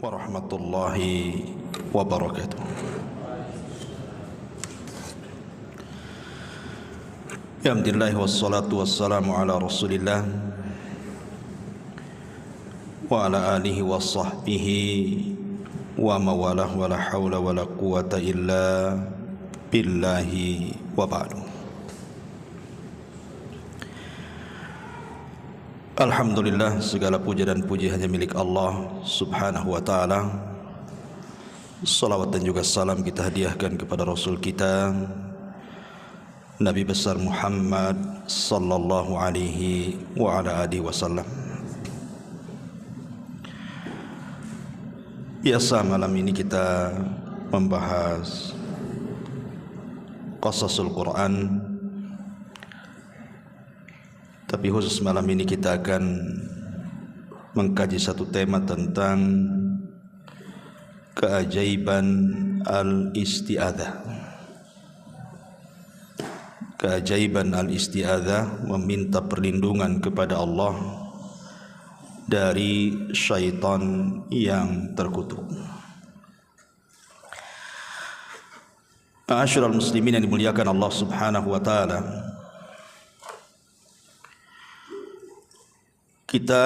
warahmatullahi wabarakatuh. Alhamdulillah wassalatu wassalamu ala Rasulillah wa ala alihi wa sahbihi wa mawalah wa la hawla wa la quwata illa billahi wa ba'du. Alhamdulillah, segala puja dan puji hanya milik Allah subhanahu wa ta'ala. Salawat dan juga salam kita hadiahkan kepada Rasul kita Nabi besar Muhammad sallallahu alaihi wa ala alihi wasallam. Biasa malam ini kita membahas qasasul Quran, tapi khusus malam ini kita akan mengkaji satu tema tentang keajaiban al-isti'adzah. Keajaiban al-isti'adzah, meminta perlindungan kepada Allah dari syaitan yang terkutuk. Ma'asyiral muslimin yang dimuliakan Allah subhanahu wa ta'ala, kita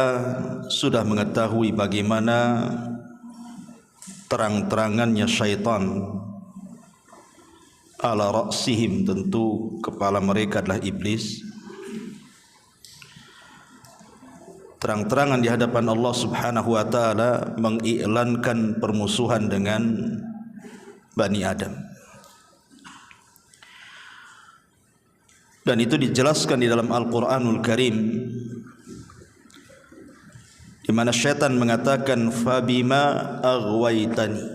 sudah mengetahui bagaimana terang-terangannya syaitan. Ala ra'sihim, tentu kepala mereka adalah iblis. Terang-terangan di hadapan Allah subhanahu wa ta'ala mengiklankan permusuhan dengan Bani Adam. Dan itu dijelaskan di dalam Al-Quranul Karim, di mana syaitan mengatakan fabima aghwaytani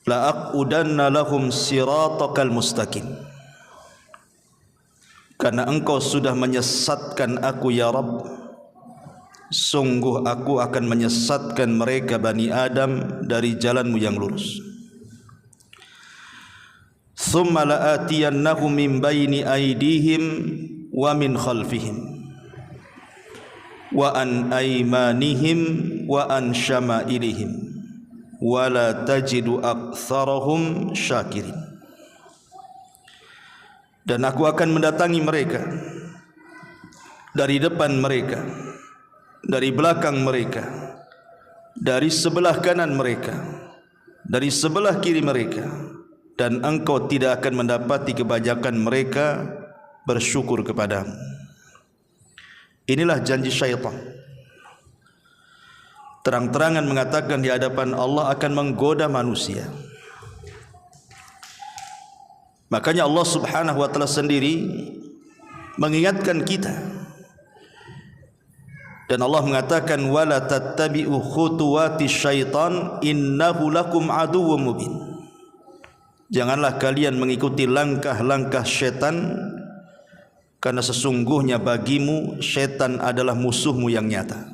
la aqudanna lahum siratakal mustaqim. Karena engkau sudah menyesatkan aku ya Rabb, sungguh aku akan menyesatkan mereka Bani Adam dari jalanmu yang lurus. Thumma la'atiyannahum min baini aydihim wa min khalfihim wa an aymanihim wa an syama'ilihim wa la tajidu aktsarahum syakirin. Dan aku akan mendatangi mereka dari depan mereka, dari belakang mereka, dari sebelah kanan mereka, dari sebelah kiri mereka, dan engkau tidak akan mendapati kebanyakan mereka bersyukur kepadamu. Inilah janji syaitan. Terang-terangan mengatakan di hadapan Allah akan menggoda manusia. Makanya Allah subhanahu wa ta'ala sendiri mengingatkan kita. Dan Allah mengatakan wala tattabi'u khutuwati syaitan innahu lakum aduwwum mubin. Janganlah kalian mengikuti langkah-langkah syaitan, karena sesungguhnya bagimu syaitan adalah musuhmu yang nyata.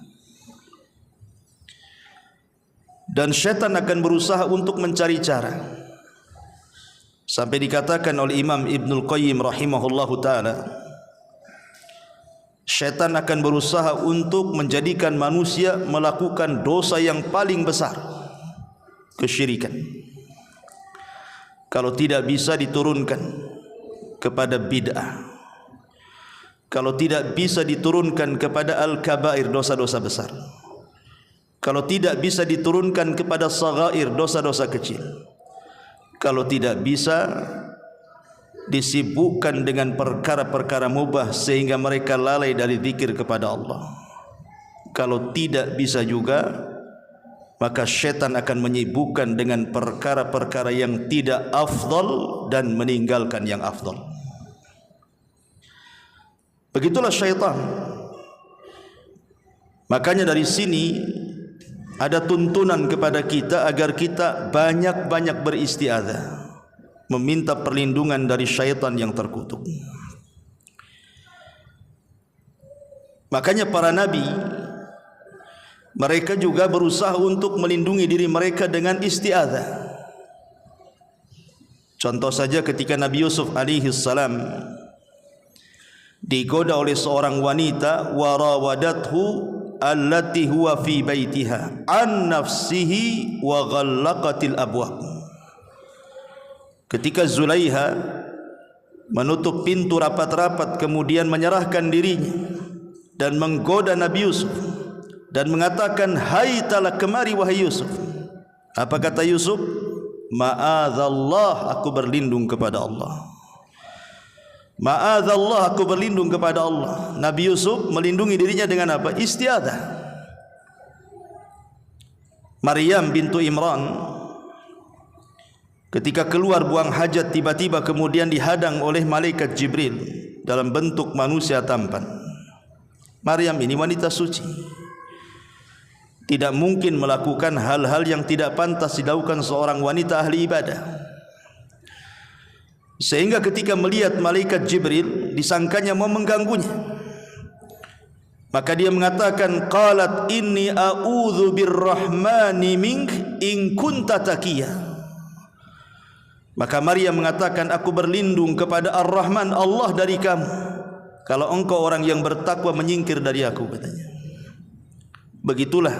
Dan syaitan akan berusaha untuk mencari cara. Sampai dikatakan oleh Imam Ibnul Qayyim rahimahullahu ta'ala, syaitan akan berusaha untuk menjadikan manusia melakukan dosa yang paling besar, kesyirikan. Kalau tidak bisa diturunkan kepada bid'ah, kalau tidak bisa diturunkan kepada al-kabair, dosa-dosa besar, kalau tidak bisa diturunkan kepada saghair, dosa-dosa kecil, kalau tidak bisa disibukkan dengan perkara-perkara mubah sehingga mereka lalai dari zikir kepada Allah, kalau tidak bisa juga, maka syaitan akan menyibukkan dengan perkara-perkara yang tidak afdal dan meninggalkan yang afdal. Begitulah syaitan. Makanya dari sini ada tuntunan kepada kita agar kita banyak-banyak beristiadzah, meminta perlindungan dari syaitan yang terkutuk. Makanya para nabi, mereka juga berusaha untuk melindungi diri mereka dengan istiadzah. Contoh saja ketika Nabi Yusuf alaihi salam digoda oleh seorang wanita, warawadathu allati huwa fi baitiha an nafsihi wa ghallaqatil abwab. Ketika Zulaiha menutup pintu rapat-rapat kemudian menyerahkan dirinya dan menggoda Nabi Yusuf dan mengatakan, "Hai talak kemari wahai Yusuf." Apa kata Yusuf? Ma'adzallah, aku berlindung kepada Allah. Ma'adzallah, aku berlindung kepada Allah. Nabi Yusuf melindungi dirinya dengan apa? Isti'adzah. Maryam bintu Imran ketika keluar buang hajat tiba-tiba kemudian dihadang oleh malaikat Jibril dalam bentuk manusia tampan. Maryam ini wanita suci, tidak mungkin melakukan hal-hal yang tidak pantas dilakukan seorang wanita ahli ibadah. Sehingga ketika melihat malaikat Jibril disangkanya mau mengganggunya, maka dia mengatakan, qalat inni a'udzu birrahmani mink in kunta taqiyya. Maka Maryam mengatakan, aku berlindung kepada Ar-Rahman, Allah, dari kamu kalau engkau orang yang bertakwa menyingkir dari aku, katanya. Begitulah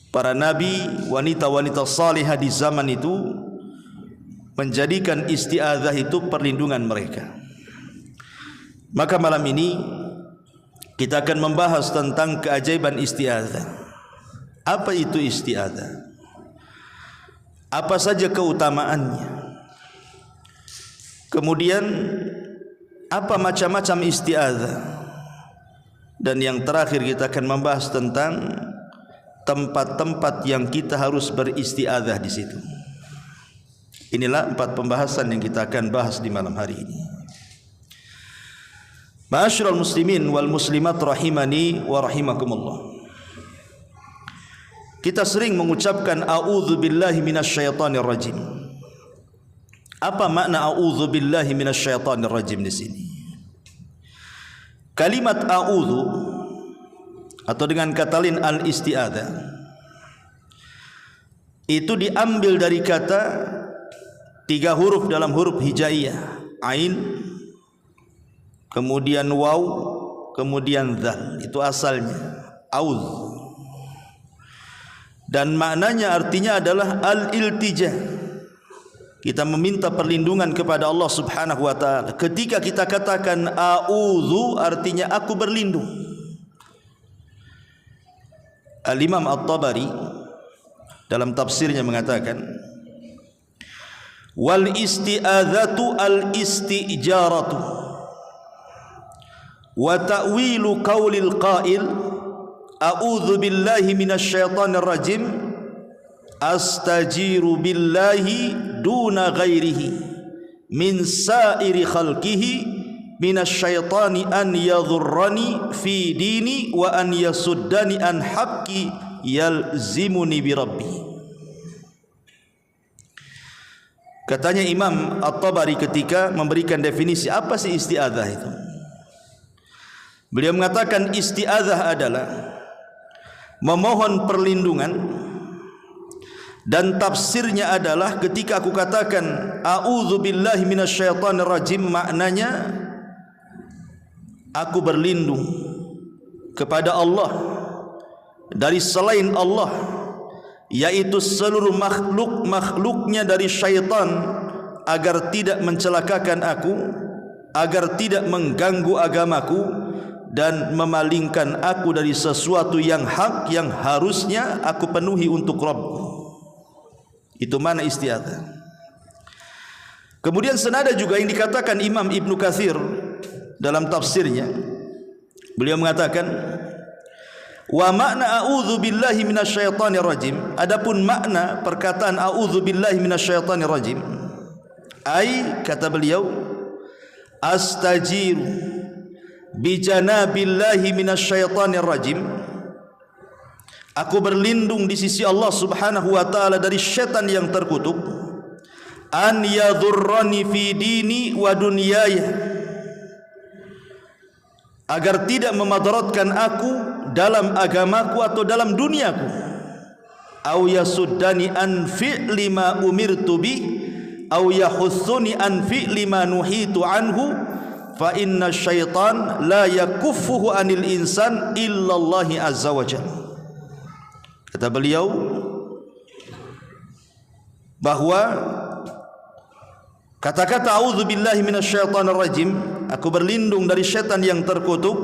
para nabi, wanita-wanita salihah di zaman itu menjadikan isti'adzah itu perlindungan mereka. Maka malam ini kita akan membahas tentang keajaiban isti'adzah. Apa itu isti'adzah? Apa saja keutamaannya? Kemudian apa macam-macam isti'adzah? Dan yang terakhir kita akan membahas tentang tempat-tempat yang kita harus beristi'adzah di situ. Inilah 4 pembahasan yang kita akan bahas di malam hari ini. Ma'asyiral muslimin wal muslimat rahimani wa rahimakumullah. Kita sering mengucapkan a'udzu billahi minasyaitonir rajim. Apa makna a'udzu billahi minasyaitonir rajim di sini? Kalimat a'udzu atau dengan kata lain al-isti'adzah itu diambil dari kata 3 huruf dalam huruf hijaiyah, ain, kemudian waw, kemudian dzal. Itu asalnya a'udzu. Dan maknanya artinya adalah al-iltija. Kita meminta perlindungan kepada Allah Subhanahu wa taala. Ketika kita katakan a'udzu artinya aku berlindung. Al-Imam At-Tabari dalam tafsirnya mengatakan, wal isti'adzatu al-istijaratu wa ta'wilu qaulil qail a'udzu billahi minasyaitonir rajim astajiru billahi duna ghairihi min sa'iri khalqihi minasyaitani an yadhurrani fi dini wa an yasuddani an haqqi yalzimuni bi rabbi. Katanya Imam At-Tabari ketika memberikan definisi apa sih isti'adzah itu. Beliau mengatakan isti'adzah adalah memohon perlindungan, dan tafsirnya adalah ketika aku katakan a'udzu billahi minasyaitonir rajim, maknanya aku berlindung kepada Allah dari selain Allah, yaitu seluruh makhluknya dari syaitan, agar tidak mencelakakan aku, agar tidak mengganggu agamaku dan memalingkan aku dari sesuatu yang hak yang harusnya aku penuhi untuk Rabb. Itu mana isti'adzah. Kemudian senada juga yang dikatakan Imam Ibnu Katsir dalam tafsirnya. Beliau mengatakan, wa makna a'udzu billahi minasyaitonir rajim, adapun makna perkataan a'udzu billahi minasyaitonir rajim, ai kata beliau, astajiru bi janabillahi minasyaitonir rajim, aku berlindung di sisi Allah Subhanahu wa taala dari syaitan yang terkutuk, an yadhurrani fi dini wa dunyaya, agar tidak memadaratkan aku dalam agamaku atau dalam duniaku, au yasuddani an fi'li ma umirtu bi au yahussuni an fi'li ma nuhitu anhu, fa inna syaitan la yakuffuhu anil insan illallahi azza wajalla. Kata beliau bahwa kata-kata a'udzubillahi minasyaitonir rajim, aku berlindung dari syaitan yang terkutuk,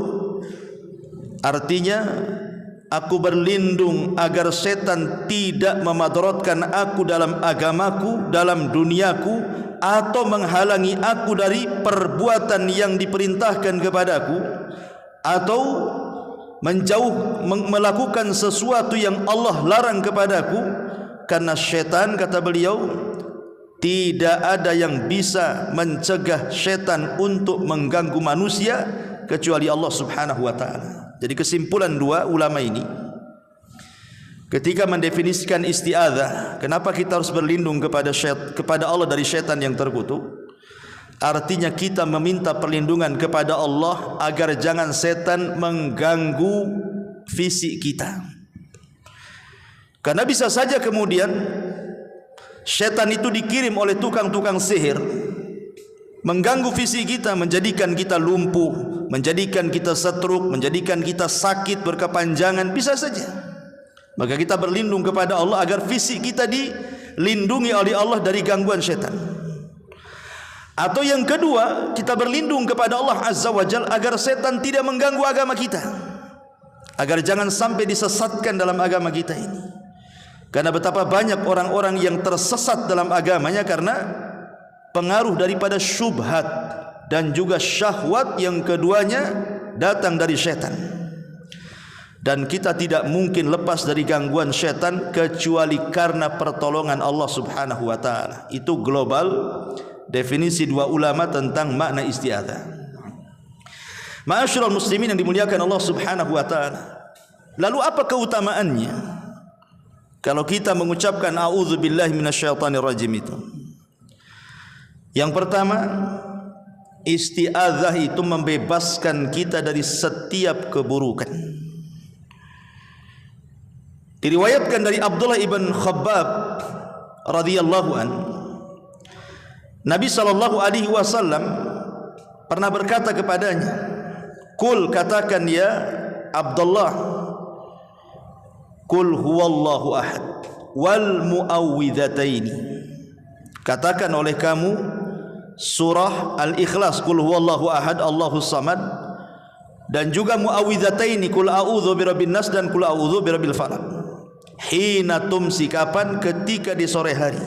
artinya aku berlindung agar setan tidak memadaratkan aku dalam agamaku, dalam duniaku, atau menghalangi aku dari perbuatan yang diperintahkan kepadaku, atau melakukan sesuatu yang Allah larang kepadaku. Karena syaitan, kata beliau, tidak ada yang bisa mencegah syaitan untuk mengganggu manusia kecuali Allah subhanahu wa ta'ala. Jadi kesimpulan dua ulama ini ketika mendefinisikan isti'adzah, kenapa kita harus berlindung kepada Allah dari syaitan yang terkutuk, artinya kita meminta perlindungan kepada Allah agar jangan setan mengganggu fisik kita. Karena bisa saja kemudian syaitan itu dikirim oleh tukang-tukang sihir mengganggu fisik kita, menjadikan kita lumpuh, menjadikan kita stroke, menjadikan kita sakit berkepanjangan, bisa saja. Maka kita berlindung kepada Allah agar fisik kita dilindungi oleh Allah dari gangguan syaitan. Atau yang kedua, kita berlindung kepada Allah azza wa jalla agar syaitan tidak mengganggu agama kita, agar jangan sampai disesatkan dalam agama kita ini. Karena betapa banyak orang-orang yang tersesat dalam agamanya karena pengaruh daripada syubhat dan juga syahwat yang keduanya datang dari syaitan. Dan kita tidak mungkin lepas dari gangguan syaitan kecuali karena pertolongan Allah subhanahu wa ta'ala. Itu global definisi dua ulama tentang makna isti'adzah. Ma'asyiral muslimin yang dimuliakan Allah subhanahu wa ta'ala, lalu apa keutamaannya kalau kita mengucapkan a'udzubillahi minasyaitonir rajim itu? Yang pertama, isti'adzah itu membebaskan kita dari setiap keburukan. Diriwayatkan dari Abdullah ibn Khabbab radhiyallahu an, Nabi sallallahu alaihi wasallam pernah berkata kepadanya, "Qul," katakan ya Abdullah, "Qul huwallahu ahad wal muawwidhataini." Katakan oleh kamu surah Al-Ikhlas, "Qul huwallahu ahad Allahus samad," dan juga muawwidhataini, "Qul a'udzu birabbin nas" dan "Qul a'udzu birabbil falaq." Hina tumsi, kapan? Ketika di sore hari.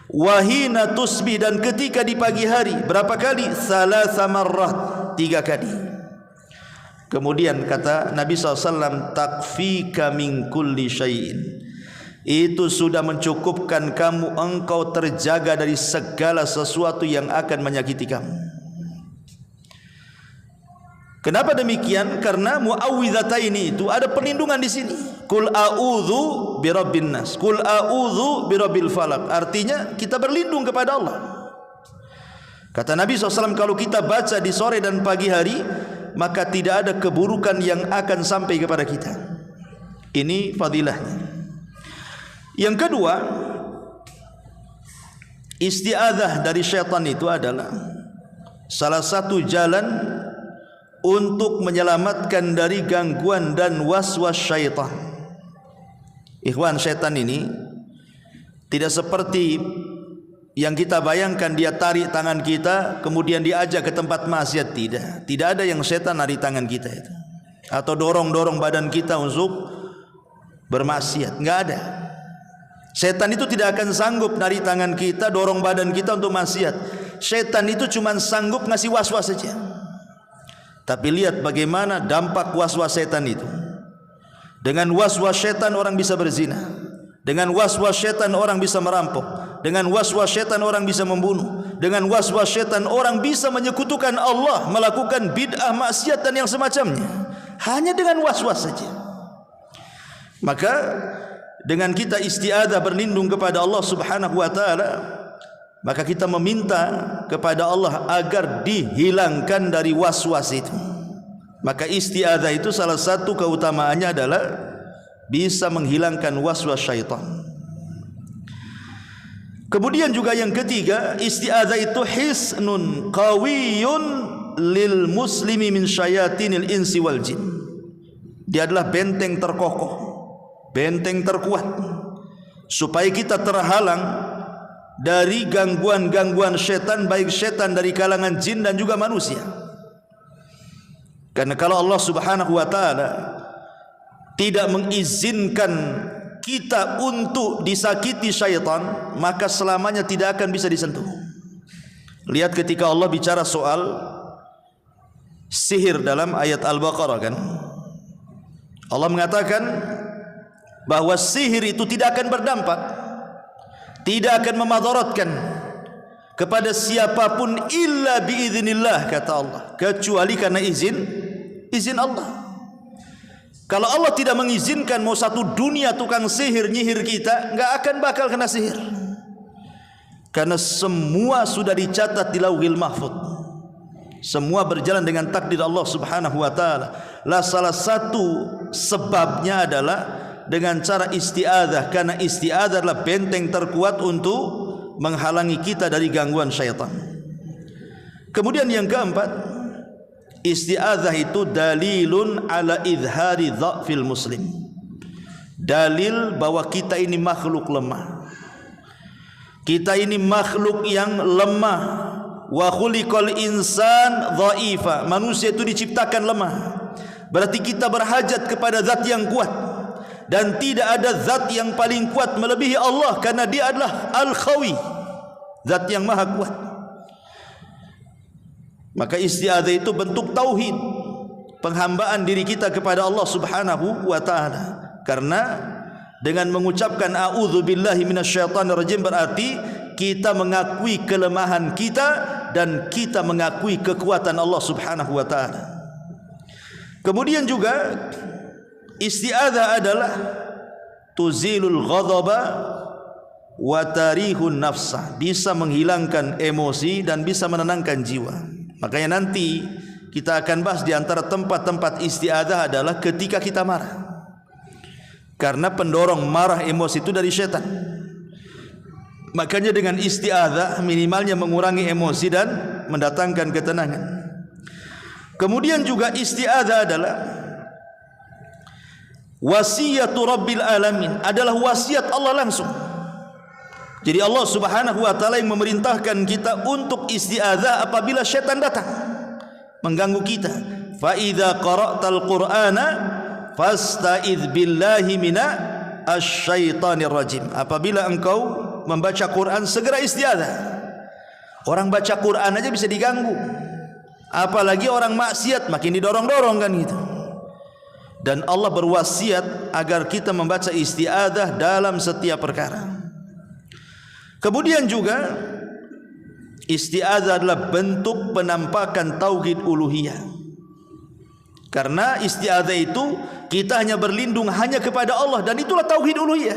Wahina tusbih, dan ketika di pagi hari. Berapa kali? Salasa marrat, 3 kali. Kemudian kata Nabi SAW, takfika min kulli syai'in, itu sudah mencukupkan kamu, engkau terjaga dari segala sesuatu yang akan menyakiti kamu. Kenapa demikian? Karena muawwidhataini itu ada perlindungan di sini. Qul a'udzu birabbin nas, qul a'udzu birabbil falaq. Artinya kita berlindung kepada Allah. Kata Nabi SAW, kalau kita baca di sore dan pagi hari, maka tidak ada keburukan yang akan sampai kepada kita. Ini fadilahnya. Yang kedua, isti'adzah dari syaitan itu adalah salah satu jalan untuk menyelamatkan dari gangguan dan waswas syaitan. Ikhwan, syaitan ini tidak seperti yang kita bayangkan, dia tarik tangan kita kemudian diajak ke tempat maksiat. Tidak ada yang syaitan narik tangan kita itu, atau dorong-dorong badan kita untuk bermaksiat. Enggak ada. Syaitan itu tidak akan sanggup narik tangan kita, dorong badan kita untuk maksiat. Syaitan itu cuma sanggup ngasih waswas saja. Tapi lihat bagaimana dampak waswas syaitan itu. Dengan waswas syaitan orang bisa berzina, dengan waswas syaitan orang bisa merampok, dengan waswas syaitan orang bisa membunuh, dengan waswas syaitan orang bisa menyekutukan Allah, melakukan bid'ah, maksiat dan yang semacamnya, hanya dengan waswas saja. Maka dengan kita isti'adzah berlindung kepada Allah subhanahu wa ta'ala, maka kita meminta kepada Allah agar dihilangkan dari waswas itu. Maka isti'adzah itu salah satu keutamaannya adalah bisa menghilangkan waswas syaitan. Kemudian juga yang ketiga, isti'adzah itu hisnun qawiyyun lil muslimi min syayatinil insi wal jin. Dia adalah benteng terkokoh, benteng terkuat, supaya kita terhalang dari gangguan-gangguan syaitan, baik syaitan dari kalangan jin dan juga manusia. Karena kalau Allah Subhanahu wa taala tidak mengizinkan kita untuk disakiti syaitan, maka selamanya tidak akan bisa disentuh. Lihat ketika Allah bicara soal sihir dalam ayat Al-Baqarah kan, Allah mengatakan bahwa sihir itu tidak akan berdampak, tidak akan memadaratkan kepada siapapun illa biiznillah, kata Allah, kecuali karena izin Allah. Kalau Allah tidak mengizinkan, mau satu dunia tukang sihir nyihir kita, enggak akan bakal kena sihir. Karena semua sudah dicatat di Lauhil Mahfuz. Semua berjalan dengan takdir Allah Subhanahu wa taala. Lah salah satu sebabnya adalah dengan cara isti'adzah, karena isti'adzah adalah benteng terkuat untuk menghalangi kita dari gangguan syaitan. Kemudian yang keempat, isti'adzah itu dalilun ala idhari dha'fil muslim. Dalil bahwa kita ini makhluk lemah. Kita ini makhluk yang lemah. Wa khuliqal insan dha'ifa. Manusia itu diciptakan lemah. Berarti kita berhajat kepada zat yang kuat. Dan tidak ada zat yang paling kuat melebihi Allah, karena dia adalah Al-Qawi, zat yang maha kuat. Maka isti'adzah itu bentuk tauhid, penghambaan diri kita kepada Allah Subhanahu wa taala. Karena dengan mengucapkan a'udzubillahi minasyaitonirrajim berarti kita mengakui kelemahan kita dan kita mengakui kekuatan Allah Subhanahu wa taala. Kemudian juga isti'adzah adalah tuzilul ghadaba wa tarihun nafsa, bisa menghilangkan emosi dan bisa menenangkan jiwa. Makanya nanti kita akan bahas di antara tempat-tempat isti'adzah adalah ketika kita marah. Karena pendorong marah emosi itu dari syaitan. Makanya dengan isti'adzah minimalnya mengurangi emosi dan mendatangkan ketenangan. Kemudian juga isti'adzah adalah wasiyatu Rabbil Alamin, adalah wasiat Allah langsung. Jadi Allah Subhanahu wa taala yang memerintahkan kita untuk isti'adzah apabila syaitan datang mengganggu kita. Fa idza qara'tal Qur'ana fasta'idz billahi minasyaitonir rajim. Apabila engkau membaca Quran, segera isti'adzah. Orang baca Quran aja bisa diganggu, apalagi orang maksiat makin didorong-dorong kan gitu. Dan Allah berwasiat agar kita membaca isti'adzah dalam setiap perkara. Kemudian juga isti'adzah adalah bentuk penampakan tauhid uluhiyah. Karena isti'adzah itu kita hanya berlindung hanya kepada Allah, dan itulah tauhid uluhiyah.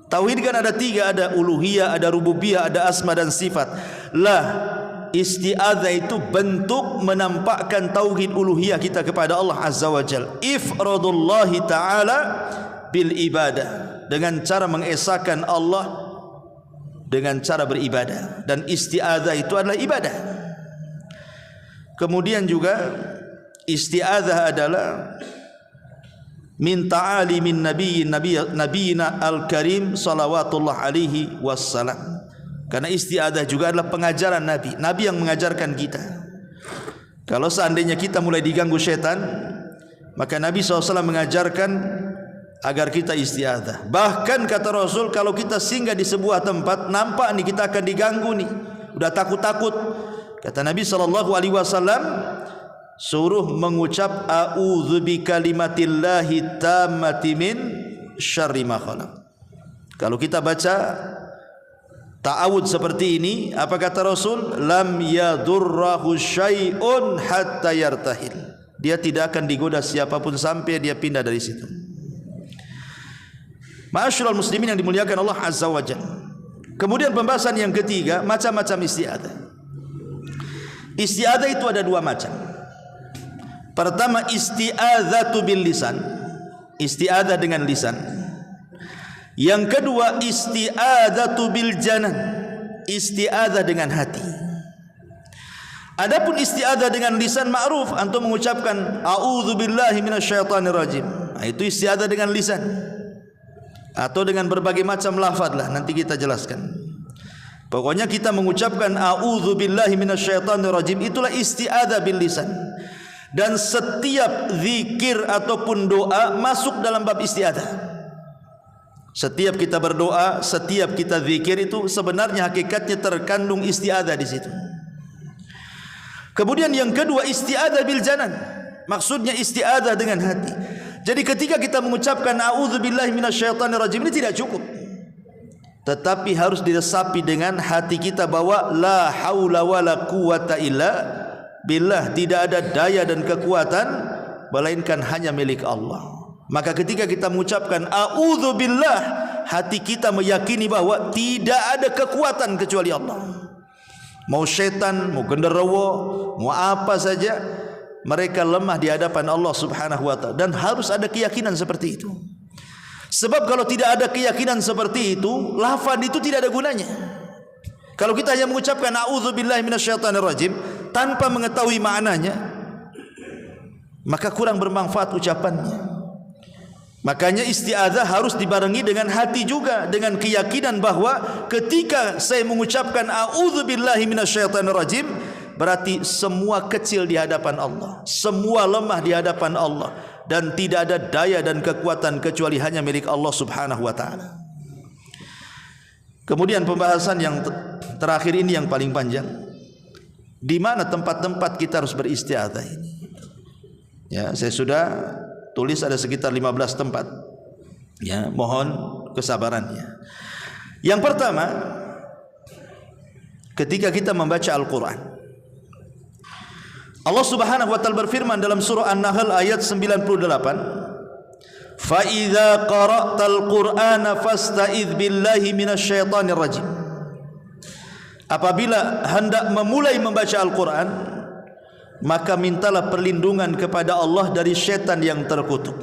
Tauhid kan ada tiga, ada uluhiyah, ada rububiyah, ada asma dan sifat. Lah isti'adzah itu bentuk menampakkan tauhid uluhiyah kita kepada Allah Azza wa Jalla. Ifradullahi ta'ala bil ibadah, dengan cara mengesahkan Allah dengan cara beribadah. Dan isti'adzah itu adalah ibadah. Kemudian juga isti'adzah adalah min ta'alimin nabiyina al-karim salawatullah alaihi wassalam. Karena isti'adzah juga adalah pengajaran Nabi yang mengajarkan kita. Kalau seandainya kita mulai diganggu syaitan, maka Nabi SAW mengajarkan agar kita isti'adzah. Bahkan kata Rasul, kalau kita singgah di sebuah tempat, nampak nih kita akan diganggu nih, udah takut-takut, kata Nabi SAW, suruh mengucap a'udzu bikalimatillahi tammati min syarri ma khalaq. Kalau kita baca ta'awud seperti ini, apa kata Rasul? Lam yadurrahu syai'un hatta yartahil. Dia tidak akan digoda siapapun sampai dia pindah dari situ. Ma'asyiral muslimin yang dimuliakan Allah Azza wa Jalla. Kemudian pembahasan yang ketiga, macam-macam isti'adzah. Isti'adzah itu ada dua macam. Pertama, isti'adzatu bil lisan, isti'adzah dengan lisan. Yang kedua, isti'adzatu bil janan, isti'adzah dengan hati. Adapun isti'adzah dengan lisan ma'ruf, antum mengucapkan a'udzubillahi minasyaitonir rajim. Nah, itu isti'adzah dengan lisan atau dengan berbagai macam lafaz lah, nanti kita jelaskan. Pokoknya kita mengucapkan a'udzubillahi minasyaitonir rajim, itulah isti'adzah bil lisan. Dan setiap zikir ataupun doa masuk dalam bab isti'adzah. Setiap kita berdoa, setiap kita zikir itu sebenarnya hakikatnya terkandung isti'adzah di situ. Kemudian yang kedua, isti'adzah bil janan, maksudnya isti'adzah dengan hati. Jadi ketika kita mengucapkan a'udzubillahi minasyaitonir rajim ini tidak cukup, tetapi harus diresapi dengan hati kita bahwa la haula wala quwata illa billah, tidak ada daya dan kekuatan melainkan hanya milik Allah. Maka ketika kita mengucapkan a'udzubillah, hati kita meyakini bahwa tidak ada kekuatan kecuali Allah. Mau syaitan, mau genderuwo, mau apa saja, mereka lemah di hadapan Allah Subhanahu wa ta'ala. Dan harus ada keyakinan seperti itu. Sebab kalau tidak ada keyakinan seperti itu, lafaz itu tidak ada gunanya. Kalau kita hanya mengucapkan a'udzubillahi minasyaitonir rajim tanpa mengetahui maknanya, maka kurang bermanfaat ucapannya. Makanya isti'adzah harus dibarengi dengan hati juga, dengan keyakinan bahwa ketika saya mengucapkan a'udzubillahi minasyaitonir rajim, berarti semua kecil di hadapan Allah, semua lemah di hadapan Allah, dan tidak ada daya dan kekuatan kecuali hanya milik Allah Subhanahu wa ta'ala. Kemudian pembahasan yang terakhir ini yang paling panjang, di mana tempat-tempat kita harus beristi'adzah ini. Ya, saya sudah tulis ada sekitar 15 tempat. Ya, mohon kesabarannya. Yang pertama, ketika kita membaca Al-Quran, Allah Subhanahu wa ta'ala berfirman dalam surah An-Nahl ayat 98, "Fa idza qara'tal Qur'ana fasta'idz billahi minasyaitonir rajim." Apabila hendak memulai membaca Al-Quran, maka mintalah perlindungan kepada Allah dari syaitan yang terkutuk.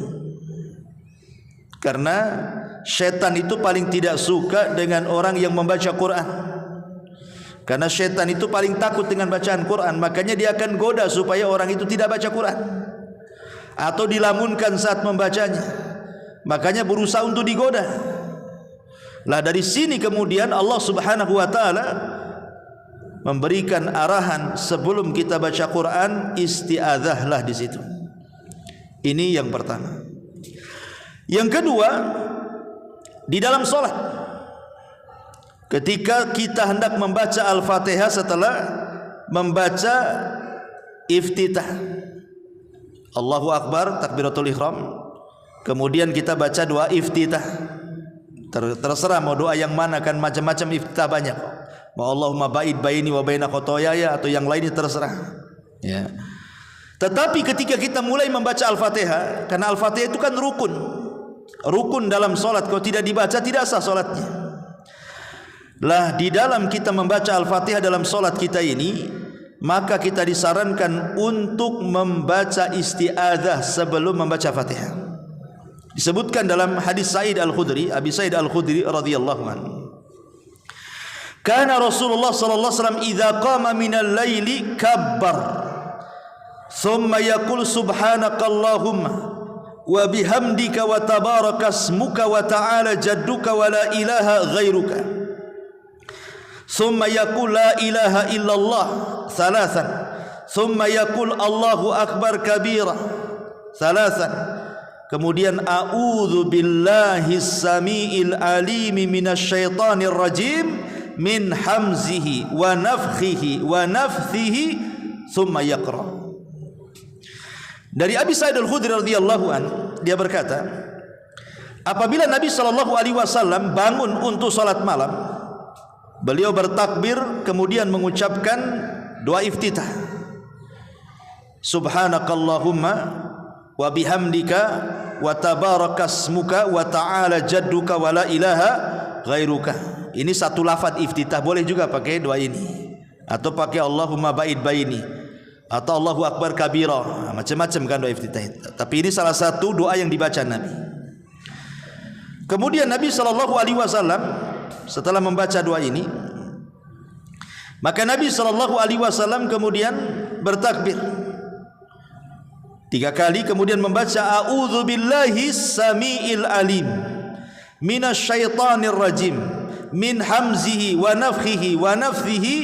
Karena syaitan itu paling tidak suka dengan orang yang membaca Quran. Karena syaitan itu paling takut dengan bacaan Quran, makanya dia akan goda supaya orang itu tidak baca Quran atau dilamunkan saat membacanya. Makanya berusaha untuk digoda. Lah dari sini kemudian Allah Subhanahu wa ta'ala memberikan arahan sebelum kita baca Quran, isti'adzahlah di situ. Ini yang pertama. Yang kedua, di dalam salat, ketika kita hendak membaca Al-Fatihah setelah membaca iftitah, Allahu Akbar, takbiratul ihram, kemudian kita baca doa iftitah. Terserah mau doa yang mana, kan macam-macam iftitah banyak. Mau Allahumma ba'id baini wa baina khotoyaya atau yang lainnya terserah. Ya. Tetapi ketika kita mulai membaca Al-Fatihah, karena Al-Fatihah itu kan rukun, rukun dalam solat. Kalau tidak dibaca tidak sah solatnya. Lah di dalam kita membaca Al-Fatihah dalam solat kita ini, maka kita disarankan untuk membaca isti'adzah sebelum membaca Fatihah. Disebutkan dalam hadis Sa'id Al-Khudri, Abi Sa'id Al-Khudri radhiyallahu anhu, kana Rasulullah sallallahu alaihi wasallam idza qama minal laili kabbar thumma yaqul subhanakallahumma wa bihamdika wa tabarakasmuka wa ta'ala jadduka wa la ilaha ghairuka thumma yaqul la ilaha illallah thalathan thumma yaqul Allahu akbar kabira thalathan, kemudian a'udzu billahis samiil alim minasyaitonir rajim min hamzihi wa nafthihi wa nafthihi thumma yaqra. Dari Abi Sa'id Al-Khudri radhiyallahu anhu, dia berkata, apabila Nabi sallallahu alaihi wasallam bangun untuk salat malam, beliau bertakbir kemudian mengucapkan doa iftitah, subhanakallahumma wa bihamdika wa tabarakasmuka wa ta'ala jadduka wa la ilaha ghairuka. Ini satu lafaz iftitah, boleh juga pakai doa ini atau pakai Allahumma ba'id baini atau Allahu akbar kabira, macam-macam kan doa iftitah. Tapi ini salah satu doa yang dibaca Nabi. Kemudian Nabi SAW setelah membaca doa ini, maka Nabi SAW kemudian bertakbir 3 kali, kemudian membaca a'udzubillahi samiil alim minasyaitonir rajim min hamzihi wa nafthihi wa nafthihi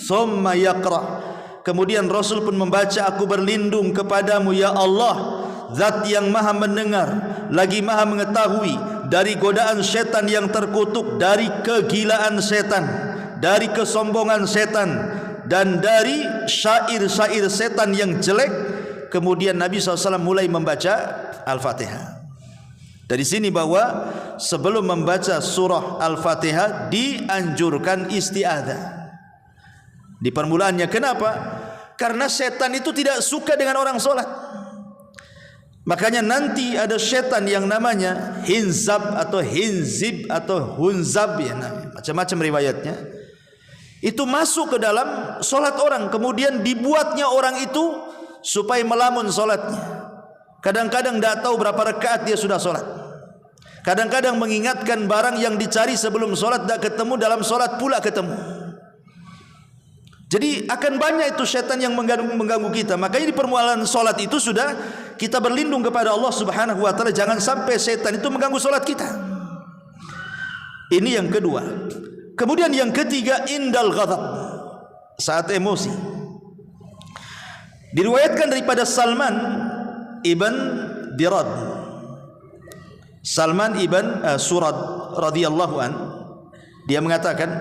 thumma yaqra. Kemudian Rasul pun membaca, aku berlindung kepadamu ya Allah, zat yang maha mendengar lagi maha mengetahui, dari godaan setan yang terkutuk, dari kegilaan setan, dari kesombongan setan, dan dari syair-syair setan yang jelek. Kemudian Nabi SAW mulai membaca Al-Fatihah. Dari sini bahwa sebelum membaca surah Al-Fatihah dianjurkan isti'adzah di permulaannya. Kenapa? Karena setan itu tidak suka dengan orang solat. Makanya nanti ada setan yang namanya hinzab atau hinzib atau hunzab, ya, macam-macam riwayatnya. Itu masuk ke dalam solat orang, kemudian dibuatnya orang itu supaya melamun solatnya. Kadang-kadang tidak tahu berapa rakaat dia sudah solat. Kadang-kadang mengingatkan barang yang dicari sebelum solat tidak ketemu, dalam solat pula ketemu. Jadi akan banyak itu setan yang mengganggu kita. Makanya di permulaan solat itu sudah kita berlindung kepada Allah Subhanahu wa taala, jangan sampai setan itu mengganggu solat kita. Ini yang kedua. Kemudian yang ketiga, indal ghadab, saat emosi. Diriwayatkan daripada Salman ibn Dirad, Salman ibn Surad radhiyallahu an, dia mengatakan,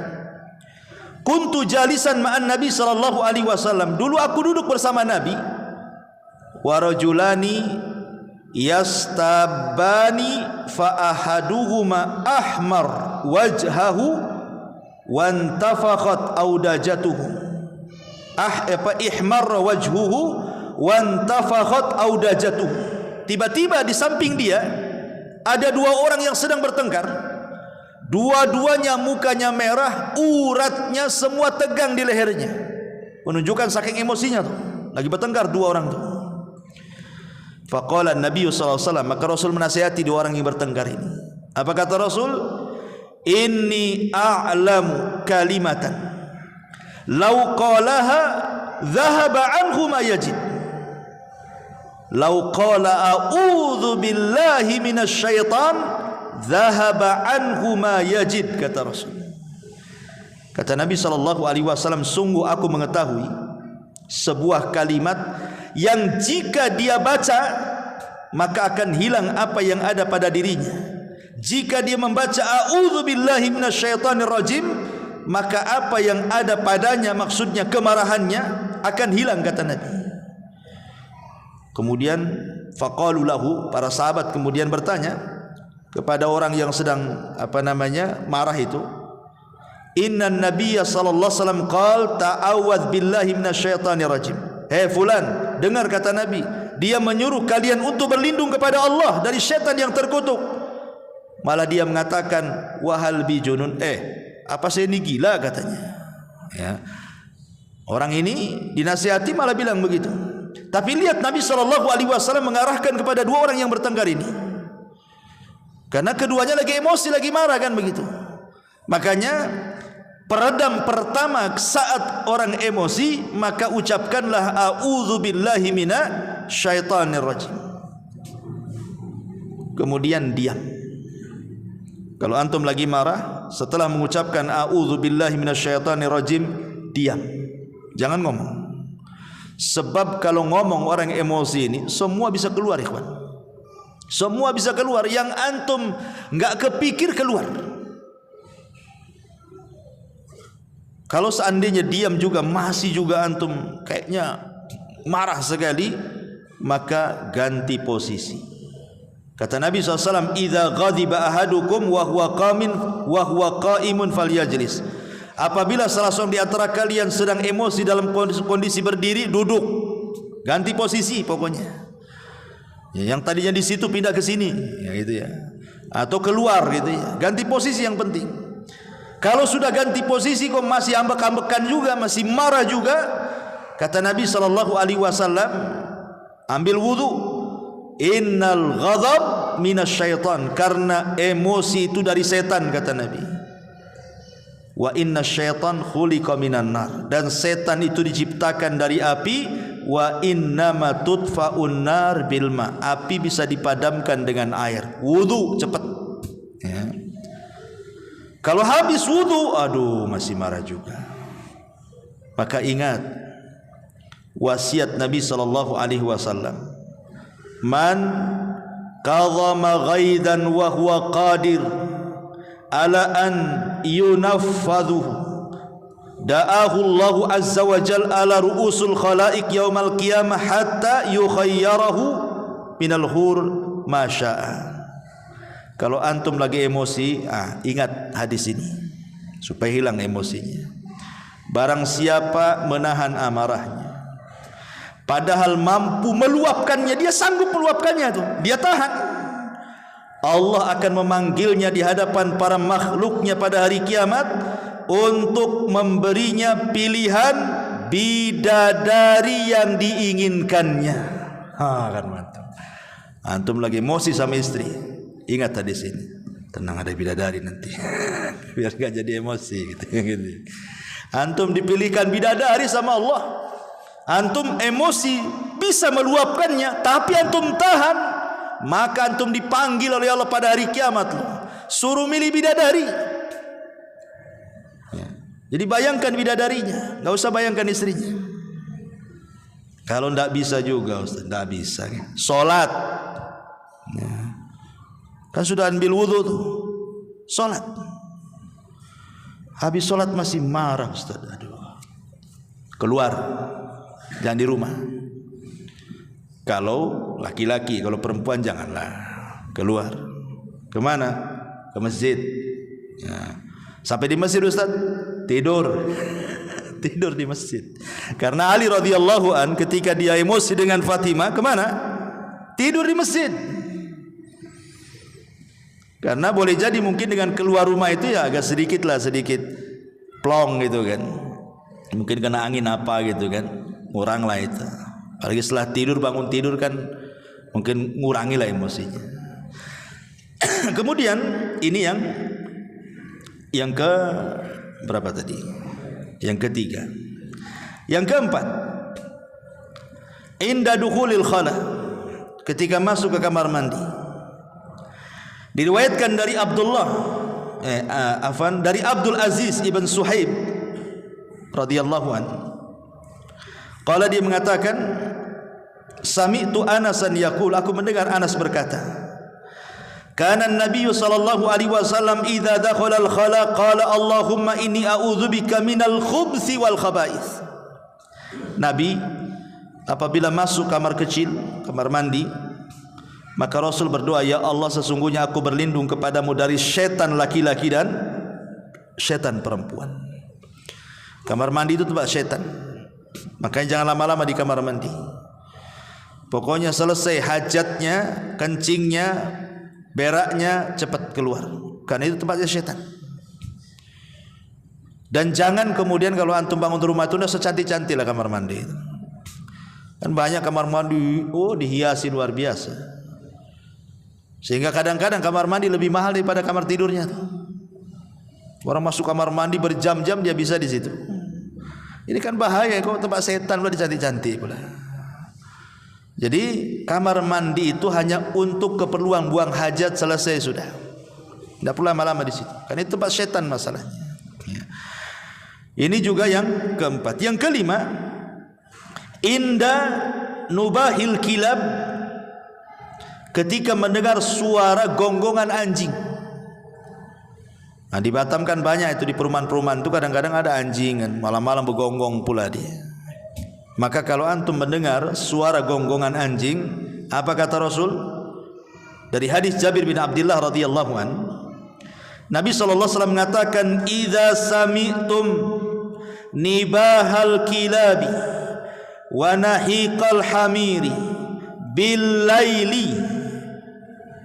kuntu jalisan ma'an Nabi sallallahu alaihi wasallam, dulu aku duduk bersama Nabi, wa rajulani yastabani fa ahaduhuma ahmar wajhahu wa antafakhat audajatuhu. Ihmarra wajhuhu wa antafakhat audajatuhu. Tiba-tiba di samping dia ada 2 orang yang sedang bertengkar. Dua-duanya mukanya merah, uratnya semua tegang di lehernya, menunjukkan saking emosinya tuh. Lagi bertengkar 2 orang tuh. Faqala Nabi sallallahu alaihi wasallam, maka Rasul menasihati 2 orang yang bertengkar ini. Apa kata Rasul? Inni a'lamu kalimatan lau qalaha dhahaba anhu ma yajid. Lau qala a'udzu billahi minasyaitan dhahaba anhu ma yajid, kata Rasul. Kata Nabi sallallahu alaihi wasallam, sungguh aku mengetahui sebuah kalimat yang jika dia baca maka akan hilang apa yang ada pada dirinya. Jika dia membaca a'udzu billahi minasyaitonir rajim, maka apa yang ada padanya, maksudnya kemarahannya, akan hilang, kata Nabi. Kemudian faqalu lahu, para sahabat kemudian bertanya kepada orang yang sedang marah itu, innan nabiyya sallallahu alaihi wasallam qala ta'awwadz billahi minasyaitonir rajim. Hei fulan, dengar kata Nabi, dia menyuruh kalian untuk berlindung kepada Allah dari syaitan yang terkutuk. Malah dia mengatakan wahal bi junun, apa saya ini gila, katanya. Ya. Orang ini dinasihati malah bilang begitu. Tapi lihat Nabi SAW mengarahkan kepada 2 orang yang bertengkar ini, karena keduanya lagi emosi, lagi marah, kan begitu. Makanya peredam pertama saat orang emosi, maka ucapkanlah a'udzubillahi minasyaitonir rajim. Kemudian diam. Kalau antum lagi marah, setelah mengucapkan a'udzubillahi minasyaitonir rajim, diam. Jangan ngomong. Sebab kalau ngomong orang emosi ini, semua bisa keluar, ikhwan. Semua bisa keluar, yang antum enggak kepikir keluar. Kalau seandainya diam juga masih juga antum kayaknya marah sekali, maka ganti posisi. Kata Nabi SAW, idza ghadiba ahadukum wa huwa qa'imun falyajlis. Apabila salah seorang di antara kalian sedang emosi dalam kondisi berdiri, duduk. Ganti posisi pokoknya. Ya, yang tadinya di situ pindah ke sini, ya gitu ya. Atau keluar gitu ya. Ganti posisi yang penting. Kalau sudah ganti posisi kok masih ambek-ambekan juga, masih marah juga, kata Nabi SAW, ambil wudu, innal ghadab minasyaitan, karena emosi itu dari setan kata Nabi. Wa innasyaitan khuliqa minan nar, dan setan itu diciptakan dari api. Wa innama tudfa'un nar bil ma, api bisa dipadamkan dengan air. Wudu cepat ya. Kalau habis wudu, aduh masih marah juga. Maka ingat wasiat Nabi sallallahu alaihi wasallam, man qadhama ghaidan wa huwa qadir ala an yunaffadhuhu da'ahu Allah azza wa jal ala ru'usul khalaik yaumal qiyamah hatta yukhayyarahu minal hur ma syaa. Kalau antum lagi emosi, ingat hadis ini supaya hilang emosinya. Barang siapa menahan amarahnya padahal mampu meluapkannya, dia sanggup meluapkannya tuh, dia tahan, Allah akan memanggilnya di hadapan para makhluknya pada hari kiamat untuk memberinya pilihan bidadari yang diinginkannya. Kan mantap. Antum lagi emosi sama istri, ingat tadi sini, tenang ada bidadari nanti biar gak jadi emosi gitu. Antum dipilihkan bidadari sama Allah, antum emosi bisa meluapkannya, tapi antum tahan, maka antum dipanggil oleh Allah pada hari kiamat, suruh milih bidadari ya. Jadi bayangkan bidadarinya, nggak usah bayangkan istrinya. Kalau nggak bisa juga Ustaz, nggak bisa sholat ya. Kan sudah ambil wudhu tuh, sholat, habis sholat masih marah Ustaz, aduh, keluar, jangan di rumah. Kalau laki-laki, kalau perempuan janganlah keluar. Kemana? Ke masjid ya. Sampai di masjid Ustaz tidur tidur di masjid. Karena Ali radhiyallahu an ketika dia emosi dengan Fatimah, kemana? Tidur di masjid. Karena boleh jadi mungkin dengan keluar rumah itu ya agak sedikit plong gitu kan, mungkin kena angin apa gitu kan, kurang lah itu. Apalagi setelah tidur, bangun tidur kan mungkin ngurangilah emosinya. Kemudian ini yang ke berapa tadi? Yang ketiga. Yang keempat, inda dukhulil khala, ketika masuk ke kamar mandi. Diriwayatkan dari dari Abdul Aziz ibn Suhaib radhiyallahu anhu. Qala, dia mengatakan, sami'tu Anasan yaqul, aku mendengar Anas berkata, kana an-nabiy sallallahu alaihi wasallam idza dakhala al-khala qala Allahumma inni a'udzubika minal khubthi wal khaba'ith. Nabi apabila masuk kamar kecil, kamar mandi, maka Rasul berdoa, ya Allah, sesungguhnya aku berlindung kepadamu dari setan laki-laki dan setan perempuan. Kamar mandi itu tempat setan, makanya jangan lama-lama di kamar mandi. Pokoknya selesai hajatnya, kencingnya, beraknya, cepat keluar, karena itu tempatnya setan. Dan jangan kemudian kalau antum bangun rumah itu secantik-cantik lah kamar mandi itu. Kan banyak kamar mandi dihiasi luar biasa, sehingga kadang-kadang kamar mandi lebih mahal daripada kamar tidurnya tuh. Orang masuk kamar mandi berjam-jam dia bisa di situ. Ini kan bahaya, kok tempat setan pula dicantik-cantik pula. Jadi kamar mandi itu hanya untuk keperluan buang hajat, selesai sudah. Tidak perlu lama-lama di situ. Karena itu tempat setan masalahnya. Ya. Ini juga yang keempat. Yang kelima, inda nubahil kilab, ketika mendengar suara gonggongan anjing. Nah, di Batam kan banyak itu, di perumahan-perumahan itu kadang-kadang ada anjing kan, malam-malam bergonggong pula dia. Maka kalau antum mendengar suara gonggongan anjing, apa kata Rasul? Dari hadis Jabir bin Abdullah radhiyallahu an, Nabi SAW mengatakan, idza sami'tum nibahal kilabi wa nahiqal hamiri bil laili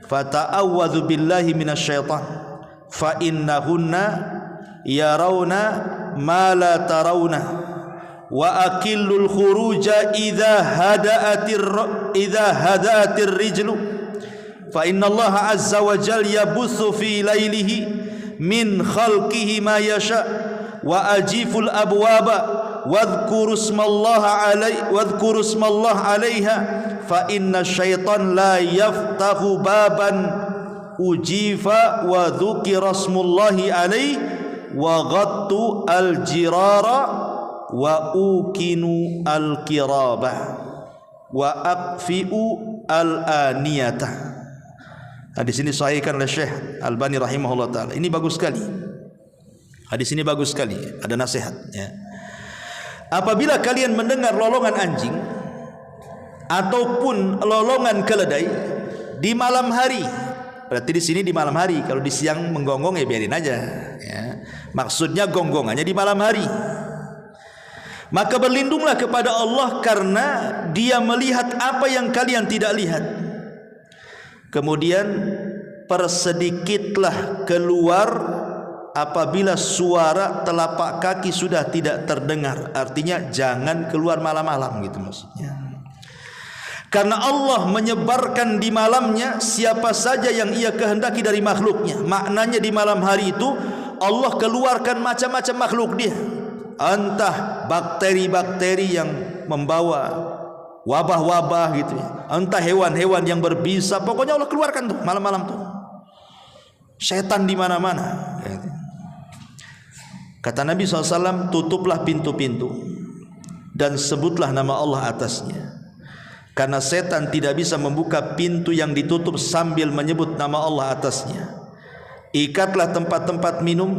fata'awwadhu billahi minasyaitan fa innahunna yarawna ma la tarawna wa aqillul khuruja idza hada'atir rijlu fa inna Allah azza wa jalla yabuthu fi lailihi min khalqihi ma yasha wa ajiful abwaba wadhkuru ismallaha alaiha fa inna syaitan la yaftahu baban ujifa wa dhukira ismullahi alaihi wa ghattu al-jirara wa ukinu al-kirabah wa aqfi'u al-aniyata. Hadis ini sahihkan oleh Syekh Albani rahimahullah taala. Ini bagus sekali. Hadis ini bagus sekali, ada nasihat ya. Apabila kalian mendengar lolongan anjing ataupun lolongan keledai di malam hari, berarti di sini di malam hari. Kalau di siang menggonggong ya biarin aja ya. Maksudnya gonggongannya di malam hari. Maka berlindunglah kepada Allah karena Dia melihat apa yang kalian tidak lihat. Kemudian persedikitlah keluar apabila suara telapak kaki sudah tidak terdengar. Artinya jangan keluar malam-malam gitu maksudnya. Karena Allah menyebarkan di malamnya siapa saja yang Ia kehendaki dari makhluknya. Maknanya di malam hari itu Allah keluarkan macam-macam makhluk Dia. Entah bakteri-bakteri yang membawa wabah-wabah gitu ya, entah hewan-hewan yang berbisa, pokoknya Allah keluarkan tuh malam-malam tuh. Setan di mana-mana. Kata Nabi SAW, tutuplah pintu-pintu dan sebutlah nama Allah atasnya. Karena setan tidak bisa membuka pintu yang ditutup sambil menyebut nama Allah atasnya. Ikatlah tempat-tempat minum,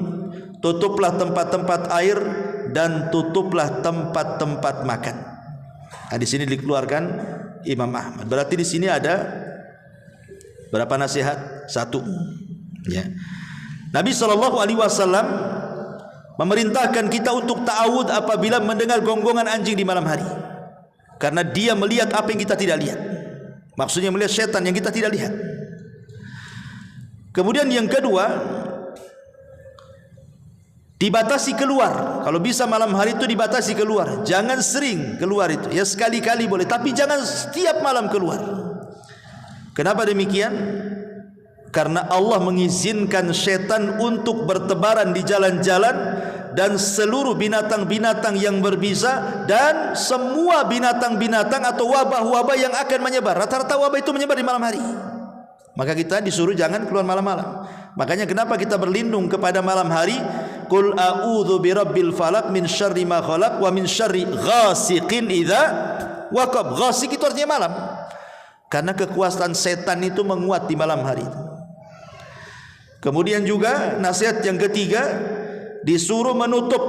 tutuplah tempat-tempat air, dan tutuplah tempat-tempat makan. Nah, di sini dikeluarkan Imam Ahmad. Berarti di sini ada berapa nasihat? 1. Ya. Nabi SAW memerintahkan kita untuk ta'awud apabila mendengar gonggongan anjing di malam hari. Karena dia melihat apa yang kita tidak lihat. Maksudnya melihat setan yang kita tidak lihat. Kemudian yang kedua, dibatasi keluar. Kalau bisa malam hari itu dibatasi keluar. Jangan sering keluar itu. Ya sekali-kali boleh, tapi jangan setiap malam keluar. Kenapa demikian? Karena Allah mengizinkan setan untuk bertebaran di jalan-jalan dan seluruh binatang-binatang yang berbisa dan semua binatang-binatang atau wabah-wabah yang akan menyebar. Rata-rata wabah itu menyebar di malam hari. Maka kita disuruh jangan keluar malam-malam. Makanya kenapa kita berlindung kepada malam hari? Qul a'udzu birabbil falaq min syarri ma khalaq wa min syarri ghasiqin idza waqab. Ghasiq itu artinya malam. Karena kekuasaan setan itu menguat di malam hari. Kemudian juga nasihat yang ketiga, disuruh menutup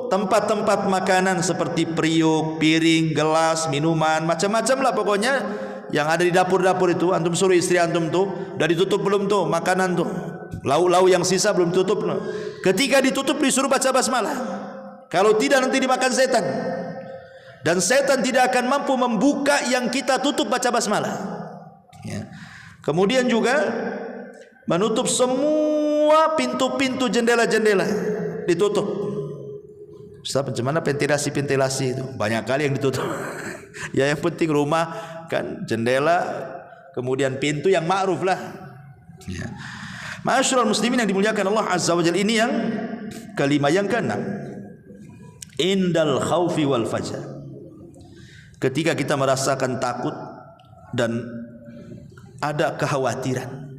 tempat-tempat makanan seperti periuk, piring, gelas, minuman, macam-macam lah pokoknya yang ada di dapur-dapur itu. Antum suruh istri antum tuh, udah ditutup belum tuh makanan tuh, lauk-lauk yang sisa belum tutup. Ketika ditutup disuruh baca basmalah. Kalau tidak nanti dimakan setan. Dan setan tidak akan mampu membuka yang kita tutup baca basmalah. Ya. Kemudian juga menutup semua pintu-pintu, jendela-jendela ditutup. Ustaz, bagaimana ventilasi itu? Banyak kali yang ditutup. Ya yang penting rumah kan jendela, kemudian pintu yang ma'ruf lah. Ya. Ma'asyiral muslimin yang dimuliakan Allah Azza wa Jalla, ini yang kelima. Yang keenam, indal khaufi wal faja. Ketika kita merasakan takut dan ada kekhawatiran.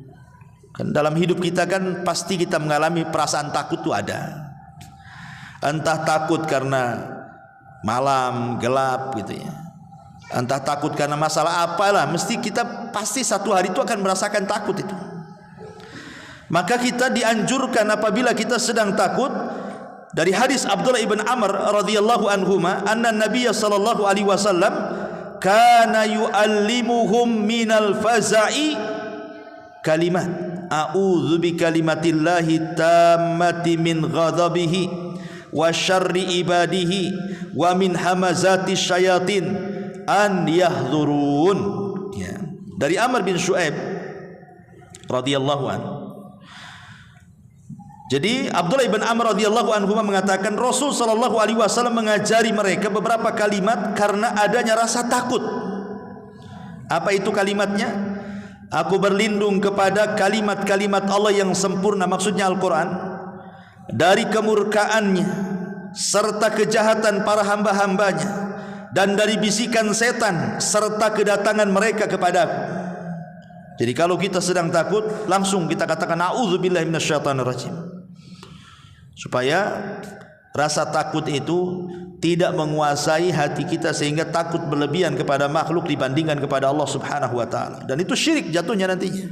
Kan dalam hidup kita kan pasti kita mengalami perasaan takut itu ada. Entah takut karena malam gelap gitu ya. Entah takut karena masalah apalah, mesti kita pasti satu hari itu akan merasakan takut itu. Maka kita dianjurkan apabila kita sedang takut, dari hadis Abdullah ibn Amr radhiyallahu anhuma, anna Nabiy sallallahu alaihi wasallam kana yu'allimuhum minal faza'i kalimat a'udzu bi kalimatillahi tammati min ghadabihi wa syarri ibadihi wa min hamazati syayatin an yahdurun. Ya. Dari Amr bin Shu'aib radhiyallahu anhu, Jadi Abdullah bin Amr radhiyallahu anhu mengatakan Rasul sallallahu alaihi wasallam mengajari mereka beberapa kalimat karena adanya rasa takut. Apa itu kalimatnya? Aku berlindung kepada kalimat-kalimat Allah yang sempurna, maksudnya Al-Quran, dari kemurkaannya serta kejahatan para hamba-hambanya, dan dari bisikan setan serta kedatangan mereka kepadaku. Jadi kalau kita sedang takut, langsung kita katakan a'udzubillahi minasyaitonirrajim, supaya rasa takut itu tidak menguasai hati kita sehingga takut berlebihan kepada makhluk dibandingkan kepada Allah Subhanahu wa taala, dan itu syirik jatuhnya nantinya.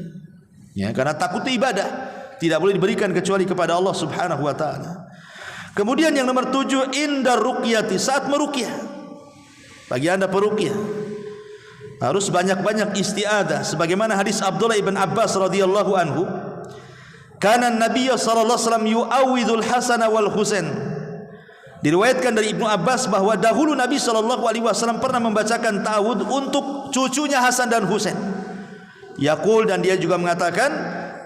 Ya, karena takut itu ibadah, tidak boleh diberikan kecuali kepada Allah Subhanahu wa taala. Kemudian yang nomor 7, indar ruqyati, saat meruqyah. Bagi Anda peruqyah harus banyak-banyak isti'adzah, sebagaimana hadis Abdullah ibn Abbas radhiyallahu anhu, kana Nabi sallallahu alaihi wasallam yu'awwidzul Hasan wal Husain. Diriwayatkan dari Ibnu Abbas bahwa dahulu Nabi sallallahu alaihi wasallam pernah membacakan ta'awudz untuk cucunya Hasan dan Husain. Yaqul, dan dia juga mengatakan,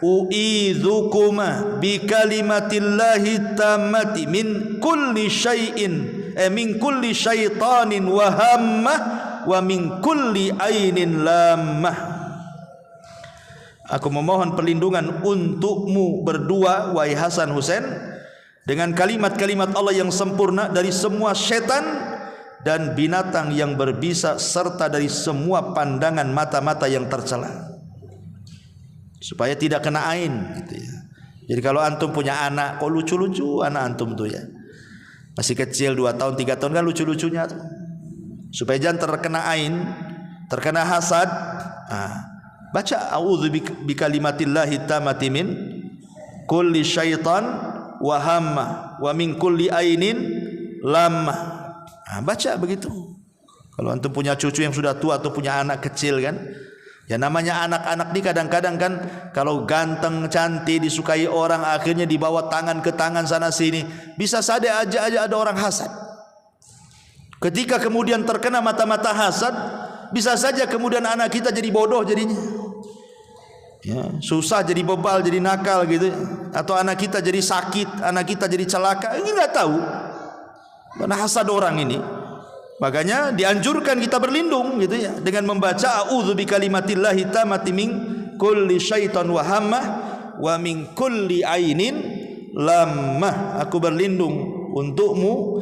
u'idzukuma bi kalimatillahi tammati min kulli syai'in min kulli syaitanin wa hammah wa min kulli ainin lammah. Aku memohon perlindungan untukmu berdua, wahai Hasan Husain, dengan kalimat-kalimat Allah yang sempurna dari semua syaitan dan binatang yang berbisa, serta dari semua pandangan mata-mata yang tercela, supaya tidak kena ain gitu ya. Jadi kalau antum punya anak, kok lucu-lucu anak antum tuh ya, masih kecil 2 tahun 3 tahun kan lucu-lucunya tuh, supaya jangan terkena ain, terkena hasad, baca a'udzu bikalimatillahi tammati min kulli syaitan wa hamma wa min kulli ainin lamma. Baca begitu. Kalau antum punya cucu yang sudah tua atau punya anak kecil kan, ya namanya anak-anak ini kadang-kadang kan kalau ganteng, cantik, disukai orang, akhirnya dibawa tangan ke tangan sana sini, bisa saja aja ada orang hasad. Ketika kemudian terkena mata-mata hasad, bisa saja kemudian anak kita jadi bodoh jadinya, ya, susah, jadi bebal, jadi nakal gitu, atau anak kita jadi sakit, anak kita jadi celaka. Ini nggak tahu karena hasad orang ini. Makanya dianjurkan kita berlindung gitu ya, dengan membaca a'udzu bikalimatillahi tammati min kulli syaitan wa hammah wa min kulli ainin lammah. Aku berlindung untukmu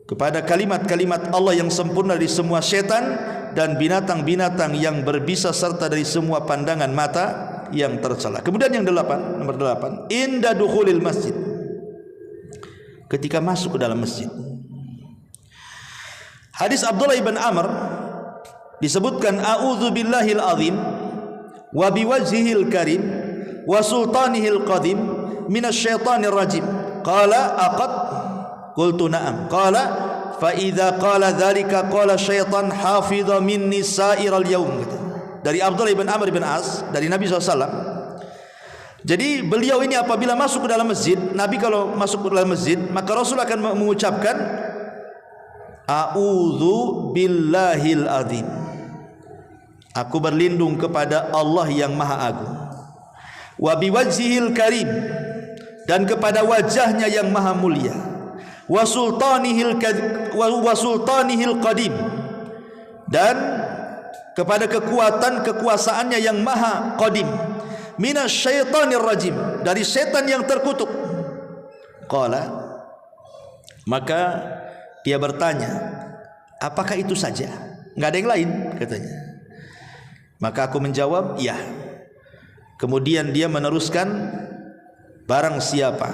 kepada kalimat-kalimat Allah yang sempurna dari semua syaitan dan binatang-binatang yang berbisa, serta dari semua pandangan mata yang tercela. Kemudian yang nomor 8, inda dukhulil masjid, ketika masuk ke dalam masjid. Hadis Abdullah ibn Amr disebutkan, a'udzu billahil azim wa biwajhihil karim wa sultanihil qadim minasyaitonir rajim. Qala aqad? Qultu na'am. Qala fa idza qala dzalika qala syaitan hafidha minni sa'iral yaum. Dari Abdullah ibn Amr bin As, dari Nabi SAW. Jadi beliau ini apabila masuk ke dalam masjid, Nabi kalau masuk ke dalam masjid, maka Rasul akan mengucapkan a'udzu billahil azim, aku berlindung kepada Allah yang maha agung, wa biwajhihil karim, dan kepada wajahnya yang maha mulia, wa sultanihil qadim, dan kepada kekuasaannya yang maha qadim, minasyaitonir rajim, dari setan yang terkutuk. Qala, maka dia bertanya, apakah itu saja? Enggak ada yang lain katanya. Maka aku menjawab, iya. Kemudian dia meneruskan, barang siapa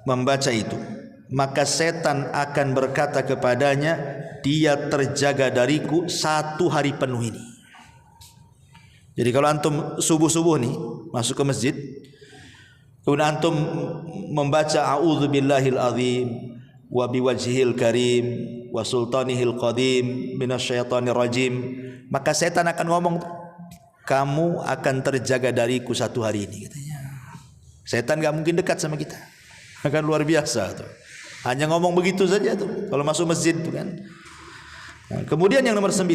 membaca itu, maka setan akan berkata kepadanya, dia terjaga dariku 1 hari penuh ini. Jadi kalau antum subuh-subuh nih masuk ke masjid, kemudian antum membaca a'udzu billahil azim wa biwajhihil karim wa sultanihil qadim minasyaitonir rajim, maka setan akan ngomong, kamu akan terjaga dariku 1 hari ini katanya. Setan gak mungkin dekat sama kita, akan luar biasa tuh. Hanya ngomong begitu saja tuh kalau masuk masjid tuh kan. Nah, kemudian yang nomor 9,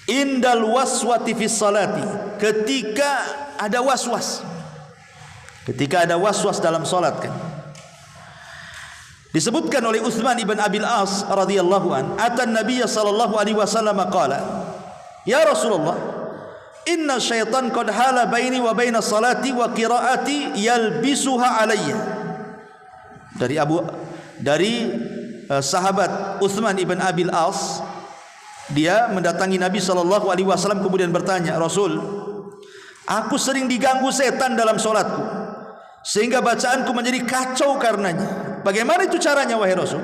indal waswati fis salati, ketika ada waswas. Ketika ada was-was dalam salat kan. Disebutkan oleh Utsman ibn Abil As radhiyallahu an, atan Nabiy sallallahu alaihi wasallam qala, ya Rasulullah, inna syaitan qad hala baini wa baina salati wa qiraati yalbisuha alayya. Dari sahabat Utsman ibn Abil As, dia mendatangi Nabi sallallahu alaihi wasallam kemudian bertanya, Rasul, aku sering diganggu setan dalam salatku sehingga bacaanku menjadi kacau karenanya. Bagaimana itu caranya wahai Rasul?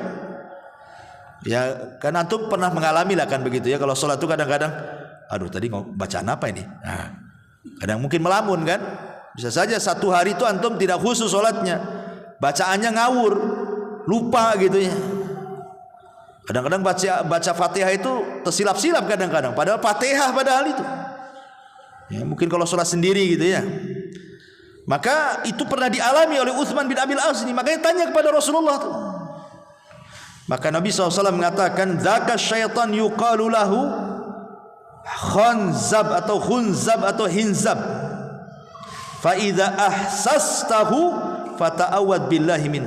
Ya kan antum pernah mengalami lah kan begitu ya. Kalau salat itu kadang-kadang, aduh tadi mau bacaan apa ini? Nah, kadang mungkin melamun kan. Bisa saja satu hari itu antum tidak khusus salatnya, bacaannya ngawur, lupa gitu ya. Kadang-kadang baca Fatihah itu tersilap-silap kadang-kadang, padahal Fatihah padahal itu. Ya, mungkin kalau salat sendiri gitu ya. Maka itu pernah dialami oleh Utsman bin Abil As ini, makanya tanya kepada Rasulullah tuh. Maka Nabi SAW mengatakan, dzaka syaitan yuqalu lahu khanzab atau hinzab. Fa idza ahsastahu fata'awad billahi min.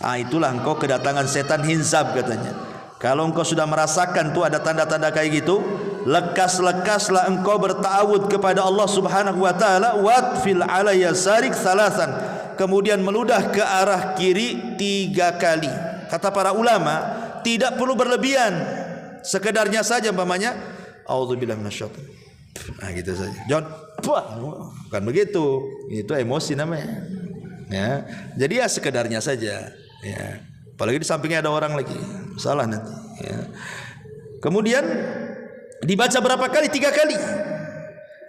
Itulah engkau kedatangan setan hinzab katanya. Kalau engkau sudah merasakan tuh ada tanda-tanda kayak gitu, lekas-lekaslah engkau berta'awud kepada Allah Subhanahu wa taala, watfil ala yasarik salasan. Kemudian meludah ke arah kiri 3 kali. Kata para ulama, tidak perlu berlebihan. Sekedarnya saja umpamanya, auzubillahi minasyaitonir. Nah, gitu saja. Jangan bukan begitu. Itu emosi namanya. Ya. Jadi ya sekedarnya saja. Ya. Apalagi di sampingnya ada orang lagi, salah nanti. Ya. Kemudian dibaca berapa kali? 3 kali.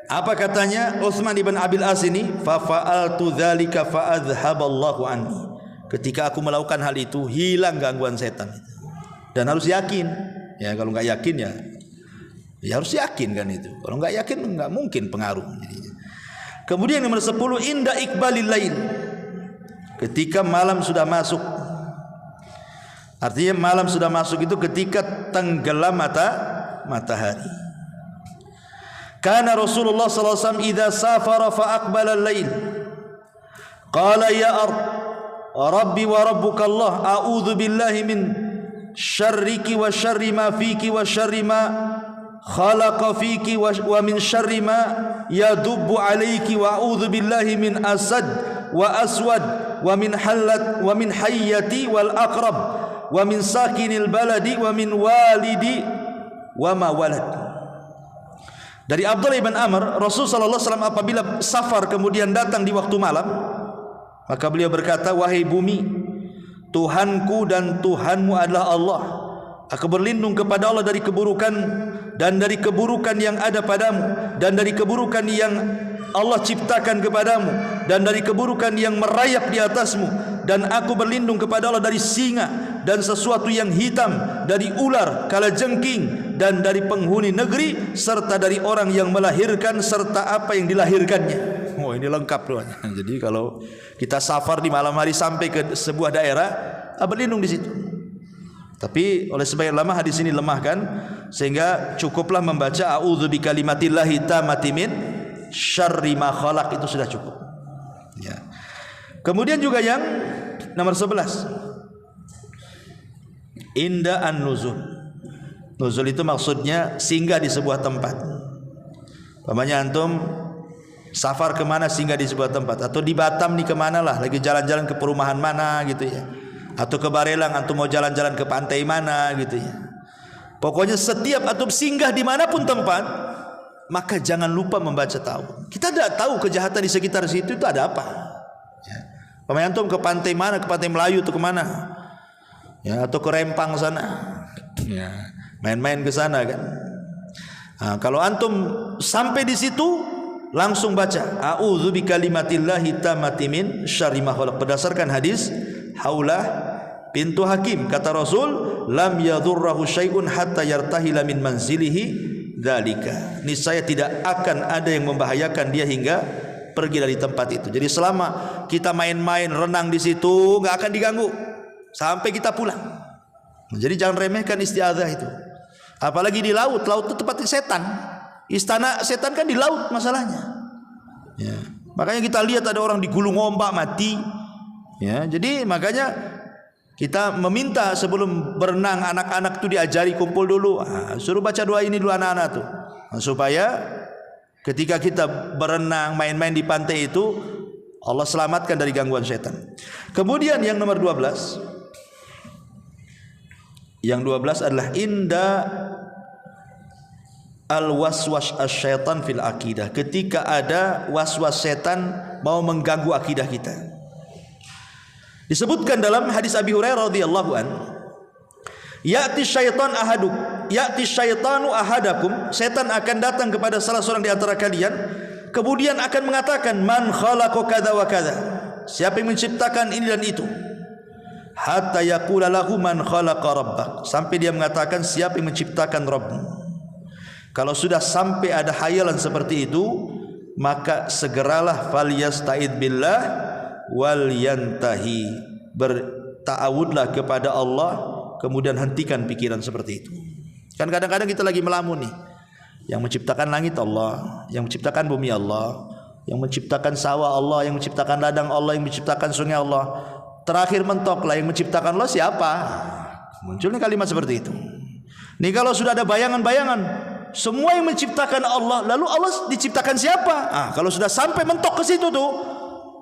Apa katanya Utsman ibn Abil As ini? Fa fa'altu dzalika fa adhhaballahu anni. Ketika aku melakukan hal itu, hilang gangguan setan itu. Dan harus yakin. Ya kalau enggak yakin ya harus yakin kan itu. Kalau enggak yakin enggak mungkin pengaruh. Kemudian nomor 10, inda iqbalil lail. Ketika malam sudah masuk. Artinya malam sudah masuk itu ketika tenggelam matahari. Kana Rasulullah sallallahu alaihi wasallam idza safara fa aqbala al-lail. Qala ya Rabbi wa rabbuka Allah, a'udzu billahi min syarriki wa syarri ma fiki wa syarri ma khalaqa fiki wa min syarri ma yadubbu alayki wa a'udzu billahi min asad wa aswad wa min halat wa min hayyati wal aqrab wa min sakinil baladi wa min walidi wa ma walad. Dari Abdullah ibn Amr, Rasul sallallahu alaihi wasallam apabila safar kemudian datang di waktu malam, maka beliau berkata, wahai bumi, Tuhanku dan Tuhanmu adalah Allah. Aku berlindung kepada Allah dari keburukan dan dari keburukan yang ada padamu, dan dari keburukan yang Allah ciptakan kepadamu, dan dari keburukan yang merayap di atasmu. Dan aku berlindung kepada Allah dari singa dan sesuatu yang hitam, dari ular, kalajengking, dan dari penghuni negeri, serta dari orang yang melahirkan serta apa yang dilahirkannya. Oh, ini lengkap loh. Jadi kalau kita safar di malam hari sampai ke sebuah daerah, berlindung di situ. Tapi oleh sebagian ulama hadis ini lemah kan, sehingga cukuplah membaca a'udzu bikalimatillahi tammati min syarri ma khalaq, itu sudah cukup. Ya. Kemudian juga yang nomor 11, inda an-nuzul. Nuzul itu maksudnya singgah di sebuah tempat. Umpamanya antum safar kemana, singgah di sebuah tempat. Atau di Batam nih kemana lah, lagi jalan-jalan ke perumahan mana gitu ya. Atau ke Barelang, antum mau jalan-jalan ke pantai mana gitu ya. Pokoknya setiap antum singgah dimanapun tempat, maka jangan lupa membaca ta'awudz. Kita tidak tahu kejahatan di sekitar situ itu ada apa ya. Umpamanya antum ke pantai mana, ke pantai Melayu atau kemana ya, atau ke Rempang sana ya, main-main ke sana kan. Nah, kalau antum sampai di situ langsung baca a'udzu bikalimatillahi tammati min syarri ma khalaq, berdasarkan hadis Haulah pintu Hakim, kata Rasul, lam yadurrahu syai'un hatta yartahila min manzilihi dzalika. Niscaya tidak akan ada yang membahayakan dia hingga pergi dari tempat itu. Jadi selama kita main-main renang di situ enggak akan diganggu sampai kita pulang. Jadi jangan remehkan isti'adzah itu. Apalagi di laut, laut itu tempat setan. Istana setan kan di laut masalahnya. Ya. Makanya kita lihat ada orang digulung ombak mati. Ya, jadi makanya kita meminta sebelum berenang anak-anak itu diajari kumpul dulu. Suruh baca doa ini dulu anak-anak tuh. Supaya ketika kita berenang main-main di pantai itu Allah selamatkan dari gangguan setan. Kemudian yang nomor 12. Yang 12 adalah inda al-waswas asy-syaitan fil akidah. Ketika ada waswas setan mau mengganggu akidah kita. Disebutkan dalam hadis Abi Hurairah radhiyallahu an, ya'ti syaitanu ahadakum, setan akan datang kepada salah seorang di antara kalian, kemudian akan mengatakan, man khalaqa kadza wa kadza, siapa yang menciptakan ini dan itu, hatta yaqula lahu man khalaqa rabbak, sampai dia mengatakan siapa yang menciptakan Rabbmu. Kalau sudah sampai ada hayalan seperti itu, maka segeralah falyasta'id billah wal yantahi, berta'awudlah kepada Allah, kemudian hentikan pikiran seperti itu. Kan kadang-kadang kita lagi melamun nih, yang menciptakan langit Allah, yang menciptakan bumi Allah, yang menciptakan sawah Allah, yang menciptakan ladang Allah, yang menciptakan sungai Allah, terakhir mentok lah yang menciptakan Allah siapa? Munculnya kalimat seperti itu. Nih kalau sudah ada bayangan-bayangan semua yang menciptakan Allah, lalu Allah diciptakan siapa? Kalau sudah sampai mentok ke situ tuh,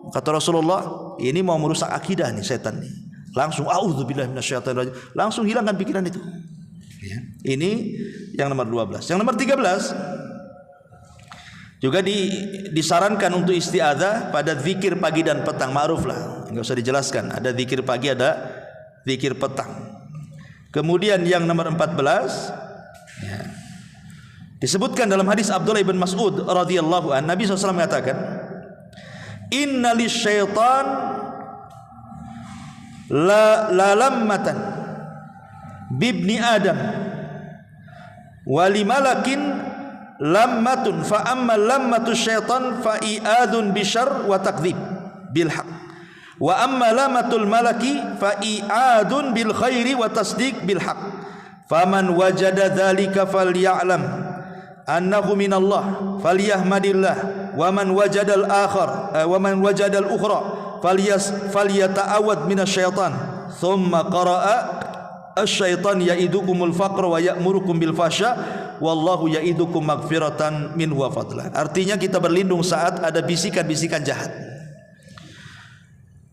kata Rasulullah, ini mau merusak akidah nih setan nih. Langsung auzubillahi minasyaitonir rajim, langsung hilangkan pikiran itu. Ya. Ini yang nomor 12. Yang nomor 13 juga disarankan untuk isti'adzah pada zikir pagi dan petang, ma'ruf lah, enggak usah dijelaskan. Ada zikir pagi, ada zikir petang. Kemudian yang nomor 14, ya, disebutkan dalam hadis Abdullah bin Mas'ud radhiyallahu an, Nabi SAW mengatakan, inna lisyaitan la lammatan bibni adam wa limalakin lammatun fa amma lammatu syaitan fa i'adun bisyarr wa takdzib bil haqq wa amma lammatul malaki fa i'adun bil khairi wa tasdiq bil haqq faman wajada dzalika falya'lam annahu minallah falyahmadillah wa man wajadal akhar wa man wajadal ukhra falyata'awad minasyaitan thumma qara'a asy-syaitan ya'idukumul faqra wa ya'murukum bil fahsya wallahu ya'idukum maghfiratan minhu wa fadla. Artinya kita berlindung saat ada bisikan-bisikan jahat.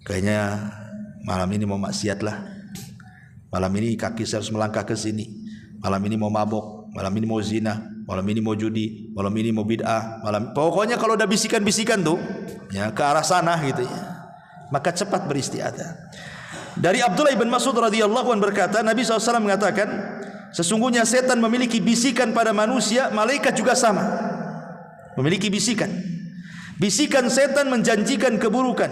Kayaknya malam ini mau maksiat lah, malam ini kaki saya harus melangkah ke sini, malam ini mau mabok, malam ini mau zina, malam ini mau judi, malam ini mau bid'ah, pokoknya kalau ada bisikan-bisikan tuh ya ke arah sana gitu ya, maka cepat beristiadzah. Dari Abdullah bin Mas'ud radhiyallahu anhu berkata, Nabi SAW mengatakan, sesungguhnya setan memiliki bisikan pada manusia, malaikat juga sama memiliki bisikan. Bisikan setan menjanjikan keburukan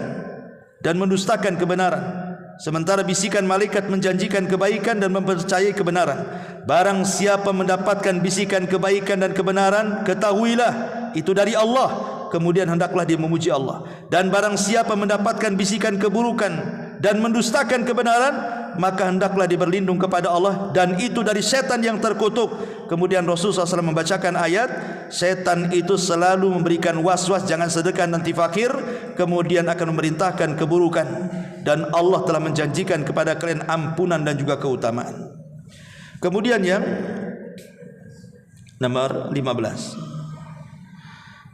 dan mendustakan kebenaran, sementara bisikan malaikat menjanjikan kebaikan dan mempercayai kebenaran. Barang siapa mendapatkan bisikan kebaikan dan kebenaran, ketahuilah itu dari Allah, kemudian hendaklah dia memuji Allah. Dan barang siapa mendapatkan bisikan keburukan dan mendustakan kebenaran, maka hendaklah dia berlindung kepada Allah, dan itu dari setan yang terkutuk. Kemudian Rasulullah SAW membacakan ayat, setan itu selalu memberikan waswas, jangan sedekah nanti fakir, kemudian akan memerintahkan keburukan, dan Allah telah menjanjikan kepada kalian ampunan dan juga keutamaan. Kemudian yang nomor 15,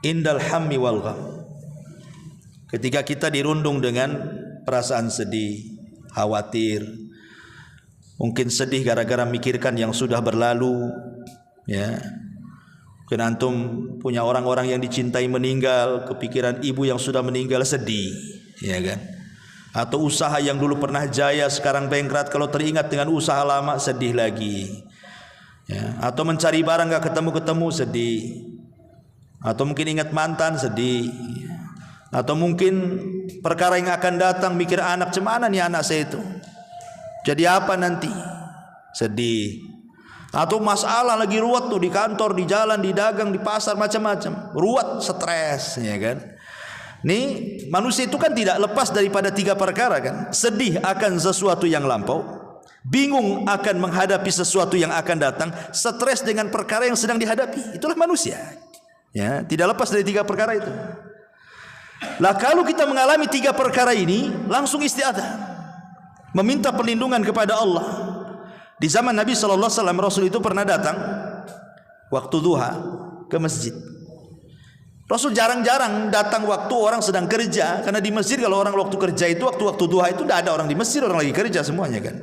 indal hammi wal gham, ketika kita dirundung dengan perasaan sedih, khawatir, mungkin sedih gara-gara mikirkan yang sudah berlalu, ya. Mungkin antum punya orang-orang yang dicintai meninggal, kepikiran ibu yang sudah meninggal, sedih, ya kan? Atau usaha yang dulu pernah jaya sekarang bangkrut, kalau teringat dengan usaha lama sedih lagi, ya. Atau mencari barang gak ketemu-ketemu, sedih. Atau mungkin ingat mantan, sedih. Atau mungkin perkara yang akan datang, mikir anak, cemana nih anak saya itu, jadi apa nanti, sedih. Atau masalah lagi ruwet tuh di kantor, di jalan, di dagang, di pasar, macam-macam, ruwet, stres, ya kan. Nih manusia itu kan tidak lepas daripada 3 perkara kan, sedih akan sesuatu yang lampau, bingung akan menghadapi sesuatu yang akan datang, stres dengan perkara yang sedang dihadapi. Itulah manusia, ya, tidak lepas dari 3 perkara itu. Lah kalau kita mengalami 3 perkara ini, langsung isti'adzah, meminta perlindungan kepada Allah. Di zaman Nabi sallallahu alaihi wasallam, Rasul itu pernah datang waktu duha ke masjid. Rasul jarang-jarang datang waktu orang sedang kerja, karena di masjid kalau orang waktu kerja itu, waktu duha itu tidak ada orang di masjid, orang lagi kerja semuanya kan.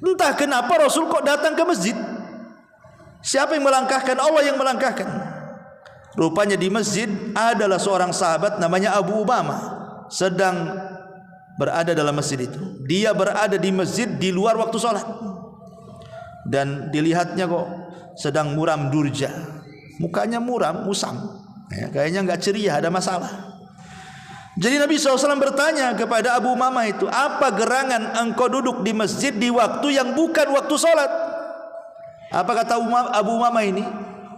Entah kenapa Rasul kok datang ke masjid. Siapa yang melangkahkan? Allah yang melangkahkan. Rupanya di masjid adalah seorang sahabat namanya Abu Umamah sedang berada dalam masjid itu. Dia berada di masjid di luar waktu sholat, dan dilihatnya kok sedang muram durja, mukanya muram, musam, ya, kayaknya nggak ceria, ada masalah. Jadi Nabi SAW bertanya kepada Abu Umamah itu, apa gerangan engkau duduk di masjid di waktu yang bukan waktu sholat? Apa kata Abu Umamah ini?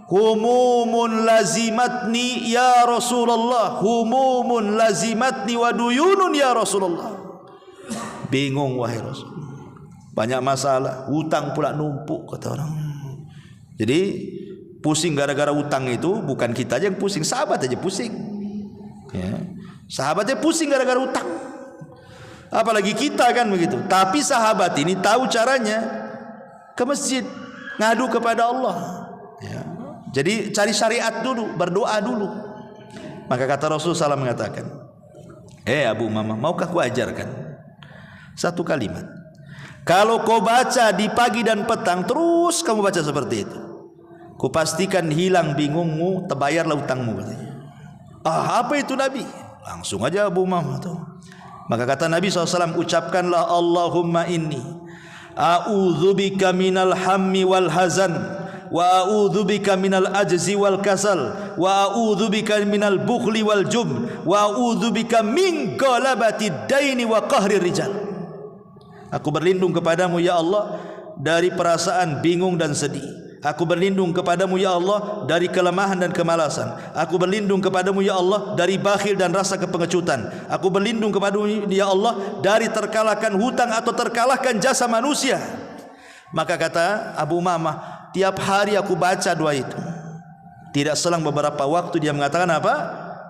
Humumun lazimatni ya Rasulullah, humumun lazimatni wa duyunun ya Rasulullah. Bingung wahai Rasul, banyak masalah, hutang pula numpuk kata orang. Jadi pusing gara-gara hutang itu bukan kita aja yang pusing, sahabat aja pusing, ya. Sahabatnya pusing gara-gara hutang, apalagi kita kan begitu. Tapi sahabat ini tahu caranya, ke masjid ngadu kepada Allah, ya. Jadi cari syariat dulu, berdoa dulu. Maka kata Rasulullah SAW mengatakan, Abu Umamah, maukah ku ajarkan satu kalimat? Kalau kau baca di pagi dan petang, terus kamu baca seperti itu, ku pastikan hilang bingungmu, terbayarlah hutangmu. Apa itu Nabi? Langsung aja Abu Umamah tuh. Maka kata Nabi SAW, ucapkanlah Allahumma inni a'udzubika minal hammi wal hazan, wa a'udzubika minal ajzi wal kasal, wa a'udzubika minal bukhli wal jubn, wa a'udzubika min ghalabati daini wa qahri rijal. Aku berlindung kepadamu ya Allah dari perasaan bingung dan sedih. Aku berlindung kepadamu ya Allah dari kelemahan dan kemalasan. Aku berlindung kepadamu ya Allah dari bakhil dan rasa kepengecutan. Aku berlindung kepadamu ya Allah dari terkalahkan hutang atau terkalahkan jasa manusia. Maka kata Abu Umamah, tiap hari aku baca doa itu. Tidak selang beberapa waktu dia mengatakan apa?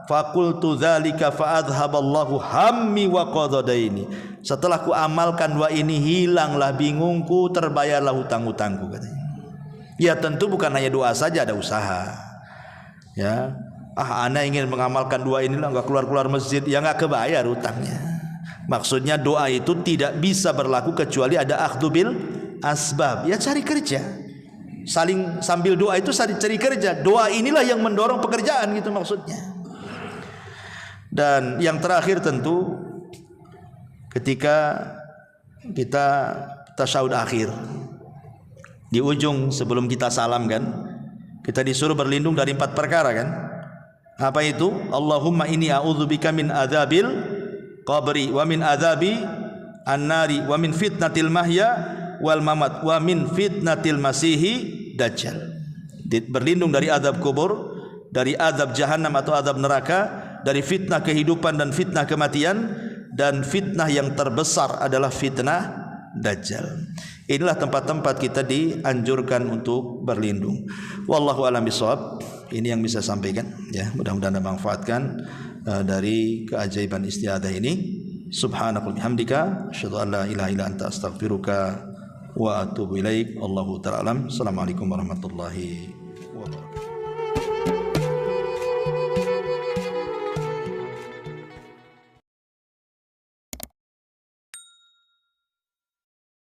Faqultu dzalika fa'adhaballahu hammi wa qadadaini. Setelah ku amalkan doa ini, hilanglah bingungku, terbayarlah hutang-hutangku, katanya. Ya tentu bukan hanya doa saja, ada usaha. Ya, ana ingin mengamalkan doa inilah, enggak keluar-keluar masjid, ya enggak kebayar hutangnya. Maksudnya doa itu tidak bisa berlaku kecuali ada akhdhu bil asbab. Ya cari kerja. Saling sambil doa itu cari kerja. Doa inilah yang mendorong pekerjaan gitu maksudnya. Dan yang terakhir tentu ketika kita tasyahud akhir, di ujung sebelum kita salam kan, kita disuruh berlindung dari 4 perkara kan. Apa itu? Allahumma inni a'udzubika min adzabil qabri wa min adzabi an-nari wa min fitnatil mahya wal mamat wa min fitnatil masihi dajjal. Berlindung dari azab kubur, dari azab jahanam atau azab neraka, dari fitnah kehidupan dan fitnah kematian, dan fitnah yang terbesar adalah fitnah dajjal. Inilah tempat-tempat kita dianjurkan untuk berlindung. Wallahu a'lam bishawab. Ini yang bisa sampaikan ya, mudah-mudahan Anda manfaatkan dari keajaiban isti'adzah ini. Subhanakallahumma hamdika asyhadu an la ilaha illa anta astaghfiruka wa atubu ilaik. Allahu ta'ala alam. Assalamualaikum warahmatullahi wabarakatuh.